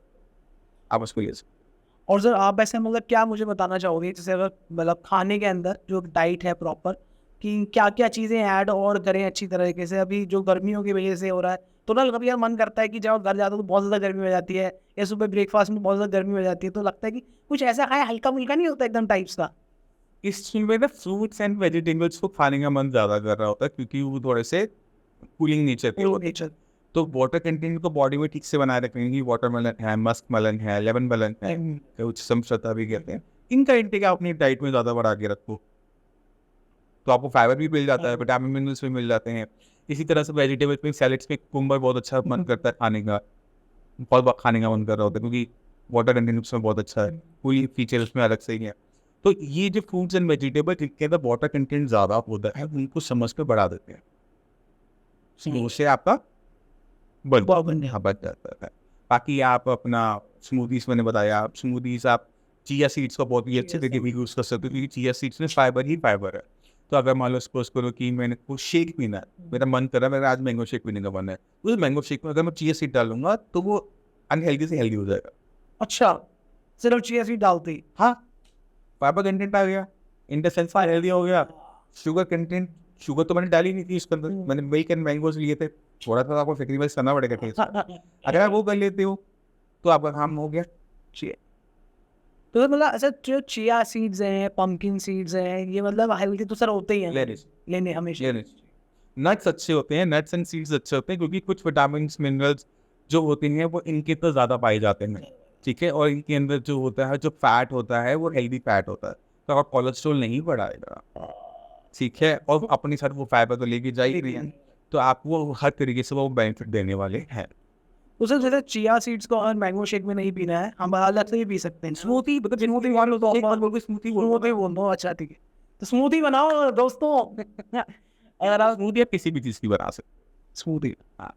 आप उसको ले सकते और सर आप ऐसे मतलब क्या मुझे बताना चाहोगे जैसे अगर मतलब खाने के अंदर जो डाइट है प्रॉपर कि क्या क्या चीज़ें ऐड और करें अच्छी तरीके से? अभी जो गर्मियों की वजह से हो रहा है तो ना कभी यार मन करता है कि जब घर जाता हूँ तो बहुत ज़्यादा गर्मी हो जाती है या सुबह ब्रेकफास्ट में बहुत ज़्यादा गर्मी हो जाती है तो लगता है कि कुछ ऐसा खाए हल्का फुल्का नहीं होता एकदम टाइप्स का। हो। इस चीज़ में ना फ्रूट्स एंड वेजिटेबल्स को खाने का मन ज़्यादा कर रहा होता है क्योंकि वो थोड़े से कूलिंग नेचर के होते हैं। नेचर। तो वाटर कंटेंट को बॉडी में ठीक से बनाए रखने की वाटरमेलन है, मस्क मेलन है, लेमन मेलन है, उच्च समशता भी कहते हैं, इनका इंटेक आप अपनी डाइट में ज़्यादा बढ़ा के रखो तो आपको फाइबर भी मिल जाता है, विटामिन मिनरल्स भी मिल जाते हैं। इसी तरह से वेजिटेबल्स में सैलेड्स में कुकुम्बर बहुत अच्छा मन करता है खाने का, बहुत बार खाने का मन कर रहा होता है क्योंकि वाटर कंटेंट उसमें बहुत अच्छा है, कोई फीचर उसमें अलग से ही है। तो ये जो फ्रूट्स एंड वेजिटेबल जिनके अंदर वाटर कंटेंट ज़्यादा होता है उनको समझ कर बढ़ा देते हैं, तो उससे आपका बन जाता है। बाकी आप अपना स्मूदीज मैंने बताया, आप स्मूदीज आप चिया सीड्स का बहुत ही अच्छे तरीके से यूज़ कर सकते हो क्योंकि चिया सीड्स में फाइबर ही फाइबर है। तो अगर मान लो सपोज करो कि मैंने कुछ शेक पीना है, मेरा मन कर रहा है, मेरा आज मैंगो शेक पीने का मन है, उस मैंगो शेक में अगर मैं चिया सीड डालूंगा तो वो अनहेल्दी से हेल्दी हो जाएगा। अच्छा, सिर्फ चिया सीड डालते ही? हाँ, फाइबर कंटेंट आ गया, इन द सेंस हेल्दी हो गया। शुगर कंटेंट, शुगर तो मैंने डाली नहीं थी इसके अंदर, मैंने मिल्क एंड मैंगोज लिए थे, थोड़ा सा आपको सेक्रीफाइस करना पड़ेगा टेस्ट। अगर आप वो कर लेते हो तो आपका काम हो गया। तो सर मतलब ऐसा जो चिया सीड्स हैं, पंपकिन सीड्स हैं, ये मतलब हेल्दी तो सर होते ही हैं लेने हमेशा। नट्स अच्छे होते हैं, नट्स एंड सीड्स अच्छे होते हैं क्योंकि कुछ विटामिन मिनरल्स जो होते हैं वो इनके तो ज़्यादा पाए जाते हैं, ठीक है। और इनके अंदर जो होता है, जो फैट होता है वो हेल्दी फैट होता है, तो आपका कोलेस्ट्रॉल नहीं बढ़ाएगा, ठीक है। और अपनी साथ वो फाइबर तो लेके जा ही रही है, तो आपको हर तरीके से वो बेनिफिट देने वाले हैं। तो सर जैसे चिया सीड्स को और मैंगो शेक में नहीं पीना है, हम अलग से भी पी सकते हैं। स्मूथी मतलब स्मूथी मान लो तो स्मूथी बोल दो, अच्छा ठीक है, तो स्मूथी बनाओ दोस्तों। अगर आप स्मूदी आप किसी भी चीज़ की बना सकते स्मूथी, हाँ।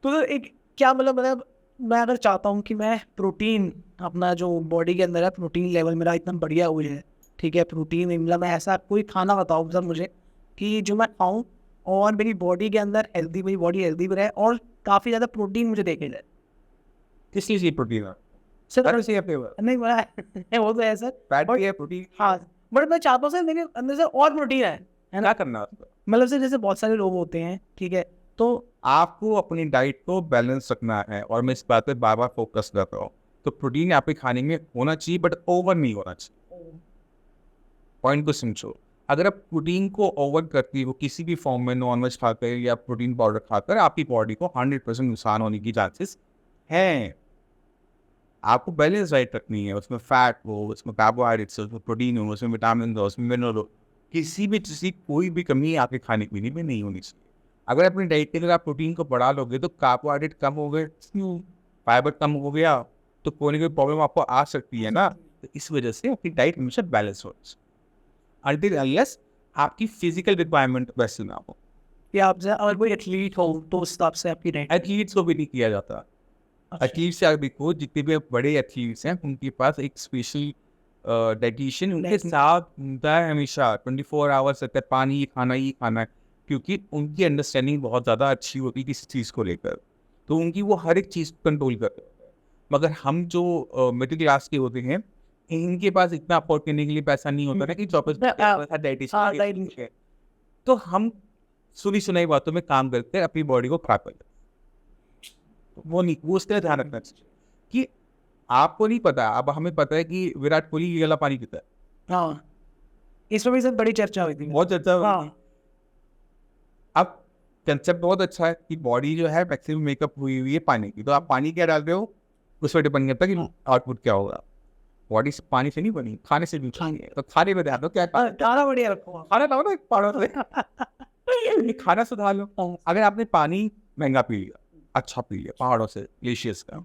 तो सर एक क्या मतलब मैं अगर चाहता हूँ कि मैं प्रोटीन अपना जो बॉडी के अंदर है, प्रोटीन लेवल मेरा इतना बढ़िया हो जाए, ठीक है, प्रोटीन मतलब मैं ऐसा कोई खाना बताऊँ सर मुझे कि जो मैं खाऊँ और मेरी बॉडी के अंदर हेल्दी, मेरी बॉडी हेल्दी भी रहे और काफ़ी ज़्यादा प्रोटीन मुझे देखे जाए। किस चीज़ की प्रोटीन है? सर हर चीज़ है नहीं बोला वो तो है सर, फैट बट भी है, प्रोटीन हाँ, बट मैं चाहता हूँ सर मेरे अंदर से और प्रोटीन है ना। क्या करना है उसको? मतलब सर जैसे बहुत सारे लोग होते हैं, ठीक है, तो आपको अपनी डाइट को बैलेंस रखना है और मैं इस बात पे बार बार फोकस कर रहा हूँ। तो प्रोटीन आपके खाने में होना चाहिए बट ओवर नहीं होना चाहिए। पॉइंट को समझो, अगर आप प्रोटीन को ओवर करती हो किसी भी फॉर्म में, नॉनवेज खाकर या प्रोटीन पाउडर खाकर, आपकी बॉडी को 100% नुकसान होने की चांसेस हैं। आपको बैलेंस डाइट रखनी है, उसमें फैट हो, उसमें कार्बोहाइड्रेट्स हो, उसमें प्रोटीन हो, उसमें विटामिन हो, उसमें मिनरल हो। किसी भी चीज़ की कोई भी कमी आपके खाने पीने में नहीं होनी चाहिए। अगर अपनी डाइट के अंदर आप प्रोटीन को बढ़ा लोगे तो कार्बोहाइड्रेट कम हो गए, फाइबर कम हो गया, तो कोई ना कोई प्रॉब्लम आपको आ सकती है ना। तो इस वजह से आपकी डाइट हमेशा बैलेंस हो, अनटिल अनलेस आपकी फिजिकल रिक्वायरमेंट वैसे ना हो। या आप अगर कोई एथलीट हो तो उस हिसाब से आपकी डाइट। एथलीट्स को भी नहीं किया जाता। एथलीट्स आप देखो, जितने भी बड़े एथलीट्स हैं उनके पास एक स्पेशल डाइटिशियन उनके साथ होता है हमेशा, 24 आवर्स तक पानी ही खाना है, क्योंकि उनकी अंडरस्टैंडिंग बहुत ज़्यादा अच्छी होती है किसी चीज़ को लेकर, तो उनकी वो हर एक चीज़ को कंट्रोल करते होते हैं। मगर हम जो मिडिल क्लास के होते हैं, इनके पास इतना अफोर्ड करने के लिए पैसा नहीं होता ना कि 24 डाइटिशियन, तो हम सुनी सुनाई बातों में काम करते हैं, अपनी बॉडी को खराब करते हैं। वो नहीं, वो उसका ध्यान रखना चाहिए कि आपको नहीं पता, अब हमें पता है कि विराट कोहली ये वाला पानी पीता है। हाँ, इसमें भी सर बड़ी चर्चा हुई थी। बहुत अच्छा। हाँ, अब कंसेप्ट बहुत अच्छा है कि बॉडी जो है मैक्सिमम मेकअप हुई हुई है पानी की, तो आप पानी क्या डाल रहे हो उस पर डिपेंड करता है कि आउटपुट क्या होगा। बॉडी से पानी से नहीं बनी, खाने से भी बनी है, तो खाने में ध्यान दो क्या खाना बढ़िया रखो, खाना लाओ ना, पहाड़ों से खाना सुधार लो। अगर आपने पानी महंगा पी लिया, अच्छा पी लिया पहाड़ों से ग्लेशियर्स का,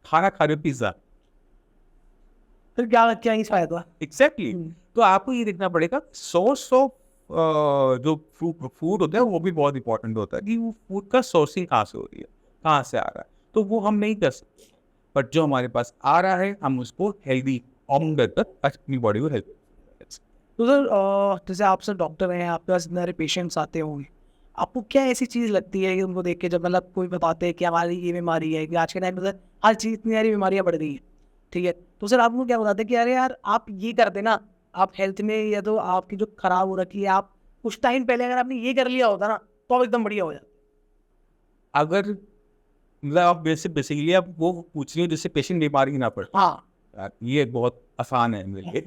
खाना खा रहे हो पिज्जा, फिर क्या क्या ही फायदा। एग्जैक्टली। तो आपको ये देखना पड़ेगा सोर्स ऑफ जो फूड होता है वो भी बहुत इंपॉर्टेंट होता है कि वो फूड का सोर्सिंग कहाँ से हो रही है, कहाँ से आ रहा है। तो वो हम नहीं कर सकते, बट जो हमारे पास आ रहा है हम उसको हेल्दी ऑप्ट कर अपनी बॉडी को हेल्दी। तो सर जैसे आप सर डॉक्टर हैं, आपके पास इतने सारे पेशेंट्स आते होंगे, आपको क्या ऐसी चीज़ लगती है कि उनको देख के जब मतलब कोई बताते हैं कि हमारी ये बीमारी है, कि आज के टाइम में सर हर चीज़ इतनी सारी बीमारियाँ बढ़ गई हैं, ठीक है, तो सर आपको क्या बताते हैं कि अरे यार आप ये कर देना, आप हेल्थ में या तो आपकी जो खराब हो रखी है, आप कुछ टाइम पहले अगर आपने ये कर लिया होता ना तो आप एकदम बढ़िया हो जाता। अगर मतलब आप बेसिकली आप वो पूछ रही हो जिससे पेशेंट बीमार ही ना पड़े, हाँ, ये बहुत आसान है मेरे लिए।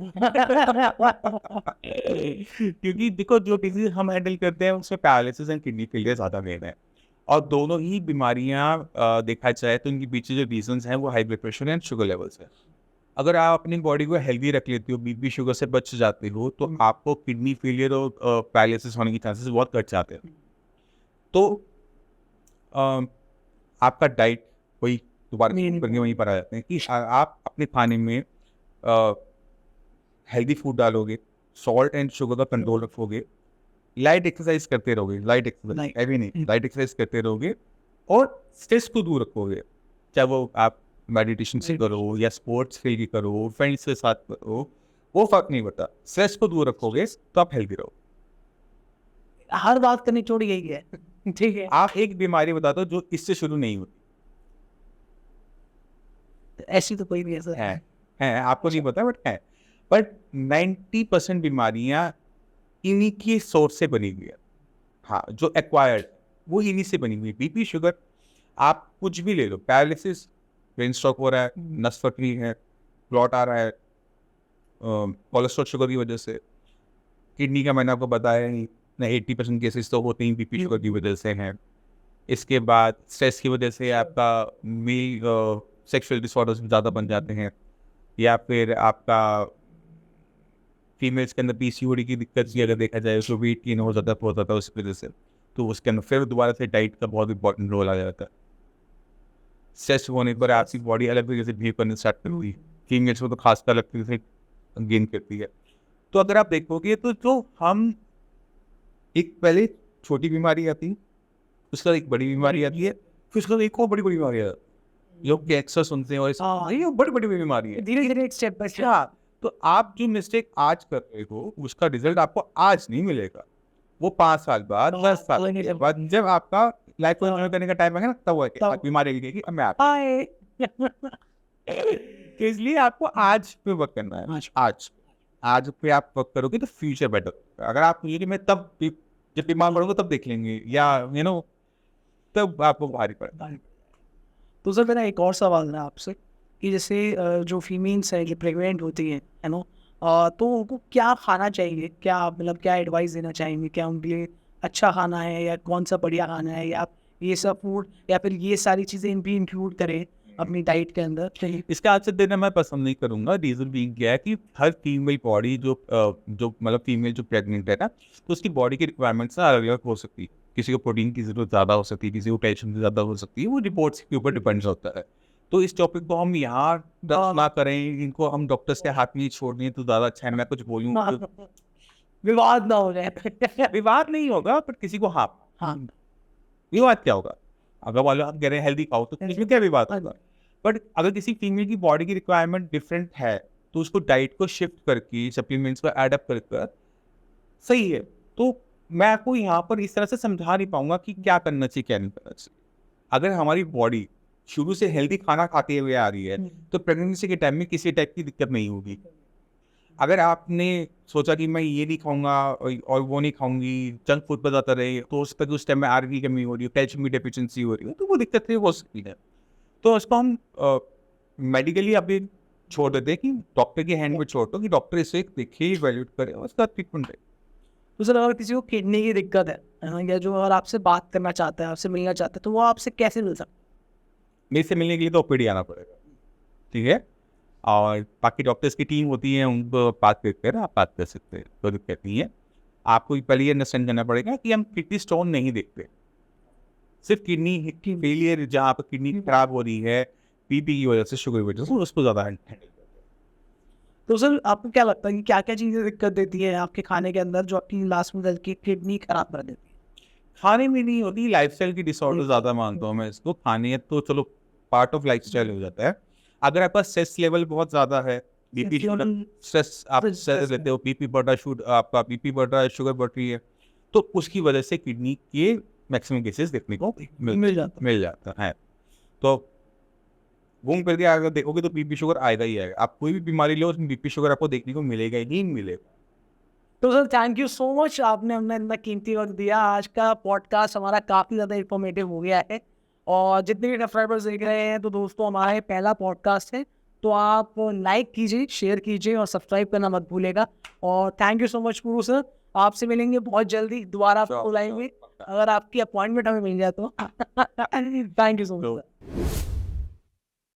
क्योंकि देखो जो डिजीज हम हैंडल करते हैं उसमें पैरालिसिस एंड किडनी फेलियर ज़्यादा मेन है, और दोनों ही बीमारियां देखा जाए तो इनके पीछे जो रीजंस हैं वो high blood pressure and sugar levels है। अगर आप अपनी बॉडी को हेल्दी रख लेते हो, बीपी शुगर से बच जाते हो, तो आपको किडनी फेलियर और पैरालिसिस होने के चांसेस बहुत घट जाते हैं। तो आपका डाइट वही दोबारा करके वहीं पर आ जाते हैं कि आप अपने खाने में हेल्दी फूड डालोगे, सॉल्ट एंड शुगर का कंट्रोल रखोगे, लाइट एक्सरसाइज करते रहोगे, लाइट एक्सरसाइज हैवी नहीं, लाइट एक्सरसाइज करते रहोगे, और स्ट्रेस को दूर रखोगे, चाहे वो आप मेडिटेशन से करो या स्पोर्ट्स खेल के करो, फ्रेंड्स के साथ करो, वो फर्क नहीं पड़ता, स्ट्रेस को दूर रखोगे तो आप हेल्दी रहो। हर बात करनी छोड़ी यही है। ठीक है, आप एक बीमारी बता दो जो इससे शुरू नहीं होती ऐसी तो कोई नहीं है सर। है आपको नहीं पता बट 90% बीमारियां इन्हीं की सोर्स से बनी हुई है। हाँ, जो एक्वायर्ड वो इन्हीं से बनी हुई है। बीपी शुगर आप कुछ भी ले लो, पैरालिसिस, ब्रेन स्ट्रोक हो रहा है, नस फटनी है, क्लॉट आ रहा है, कोलेस्ट्रॉल शुगर की वजह से, किडनी का मैंने आपको बताया नहीं ना, 80% केसेस तो होते ही बीपी शुगर की वजह से हैं। इसके बाद स्ट्रेस की वजह से आपका मेल सेक्सुअल डिसऑर्डर्स ज़्यादा बन जाते हैं, या फिर आपका फीमेल्स के अंदर पीसीओडी की दिक्कत भी अगर देखा जाए तो वेट गेन हो जाता है बहुत ज़्यादा उस वजह से। तो उसके अंदर फिर दोबारा से डाइट का बहुत इंपॉर्टेंट रोल आ जाता है। स्ट्रेस होने पर आपकी बॉडी अलग तरीके से बिहेव करने स्टार्ट करती है, फीमेल्स को तो खासकर अलग तरीके से गेन करती है। तो अगर आप देखोगे तो जो हम एक पहले छोटी बीमारी आती है, उसके बाद एक बड़ी बीमारी आती है, फिर उसके बाद एक और बड़ी बीमारी आती है। लोग कैंसर सुनते हैं और ये बड़ी बीमारी है। धीरे धीरे एक स्टेप बाय स्टेप। अच्छा, तो आप जो मिस्टेक आज कर रहे हो उसका रिजल्ट आपको आज नहीं मिलेगा, वो 5 साल बाद, 10 साल के बाद, जब आपका लाइफ को एंजॉय करने का टाइम आएगा ना, तब बीमारी लगेगी अब मैं आपको। तो इसलिए आपको आज पे वर्क करना है। आज पे आप वर्क करोगे तो फ्यूचर बेटर होगा। अगर आप ये कि मैं जब बीमार पड़ूंगा तब देख लेंगे, या तब आपको भारी पड़ेगा। तो सर मेरा एक और सवाल है आपसे कि जैसे जो फीमेल्स है, जो प्रेग्नेंट होती हैं, है नो, तो उनको क्या खाना चाहिए, क्या मतलब क्या एडवाइस देना चाहेंगे, क्या उनके लिए अच्छा खाना है या कौन सा बढ़िया खाना है, या ये सब फूड या फिर ये सारी चीज़ें भी इंक्लूड करें अपनी डाइट के अंदर? इसका आंसर देना मैं पसंद नहीं करूंगा। रीजन बीइंग क्या है कि हर फीमेल बॉडी जो मतलब फीमेल जो प्रेग्नेंट है ना, तो उसकी बॉडी की रिक्वायरमेंट्स अलग अलग हो सकती है। किसी को प्रोटीन की जरूरत ज़्यादा हो सकती है, किसी को कैल्शियम की ज़्यादा हो सकती है, वो रिपोर्ट्स के ऊपर डिपेंड्स होता है। तो इस टॉपिक को हम यहाँ ना करें, इनको हम डॉक्टर्स के हाथ में ही छोड़ दें तो ज़्यादा अच्छा है। मैं कुछ बोलूँ तो विवाद ना हो जाए। विवाद नहीं होगा, पर किसी को हाँ विवाद क्या होगा? अगर वाले हम कह रहे हैं हेल्दी खाओ तो इसमें क्या विवाद होगा? बट अगर किसी फीमेल की बॉडी की रिक्वायरमेंट डिफरेंट है तो उसको डाइट को शिफ्ट करके, सप्लीमेंट्स को एडअप कर सही है। तो मैं आपको यहाँ पर इस तरह से समझा नहीं पाऊंगा कि क्या करना चाहिए क्या नहीं करना चाहिए। अगर हमारी बॉडी शुरू से हेल्दी खाना खाते हुए आ रही है तो प्रेगनेंसी के टाइम में किसी टाइप की दिक्कत नहीं होगी। अगर आपने सोचा कि मैं ये नहीं खाऊंगा और वो नहीं खाऊंगी, जंक फूड पर ज़्यादा रहे, तो उस पर उस टाइम में आयरन की कमी हो रही है, कैल्शियम की डेफिशिएंसी हो रही है, तो वो दिक्कत हो सकती है। तो उसको हम मेडिकली अभी छोड़ देते हैं कि डॉक्टर के हैंड में छोड़ दो कि डॉक्टर इसे देखे, इवैल्यूएट करे, उसका ट्रीटमेंट है। तो सर अगर किसी को किडनी की दिक्कत है या जो अगर आपसे बात करना चाहता है, आपसे मिलना चाहता है, तो वो आपसे कैसे मिल सकता है? मेरे से मिलने के लिए तो ओपीडी आना पड़ेगा, ठीक है। और बाकी डॉक्टर्स की टीम होती है, उनको बात कर आप बात कर सकते हैं, कोई दिक्कत नहीं है। आपको पहले ये अंडरस्टैंड करना पड़ेगा कि हम किडनी स्टोन नहीं देखते, सिर्फ किडनी फेलियर जहाँ पर किडनी खराब हो रही है बीपी की वजह से, शुगर की वजह से, उसको ज़्यादा हैंडल करते हैं। तो सर आपको क्या लगता है कि क्या क्या चीज़ें दिक्कत देती है आपके खाने के अंदर जो आपकी लास्ट में चल के किडनी खराब कर देती है? खाने में नहीं होती, लाइफस्टाइल की डिसऑर्डर ज़्यादा मानता हूँ मैं इसको। खाने तो चलो पार्ट ऑफ लाइफस्टाइल हो जाता है। अगर आपका स्ट्रेस लेवल बहुत ज़्यादा है, बीपी स्ट्रेस, आप स्ट्रेस लेते हो, बीपी बढ़ रहा है, आपका बीपी बढ़ रहा है, शुगर बढ़ रही है, तो उसकी वजह से किडनी के मैक्सिमम केसेस देखने को मिल जाता है। तो घूम फिर के अगर देखोगे तो बीपी शुगर आएगा ही आएगा। आप कोई भी बीमारी लो उसमें बीपी शुगर आपको देखने को मिलेगा ही मिलेगा। तो sir thank you so much, आपने हमने इतना कीमती वक्त दिया। आज का पॉडकास्ट हमारा काफ़ी ज़्यादा इन्फॉर्मेटिव हो गया है, और जितने भी सब्सक्राइबर्स देख रहे हैं तो दोस्तों हमारा ये पहला पॉडकास्ट है, तो आप लाइक कीजिए, शेयर कीजिए और सब्सक्राइब करना मत भूलेगा। और थैंक यू सो मच पुरू सर, आपसे मिलेंगे बहुत जल्दी दोबारा आपको लाइव में, अगर आपकी अपॉइंटमेंट हमें मिल जाए तो। Thank you so much sir.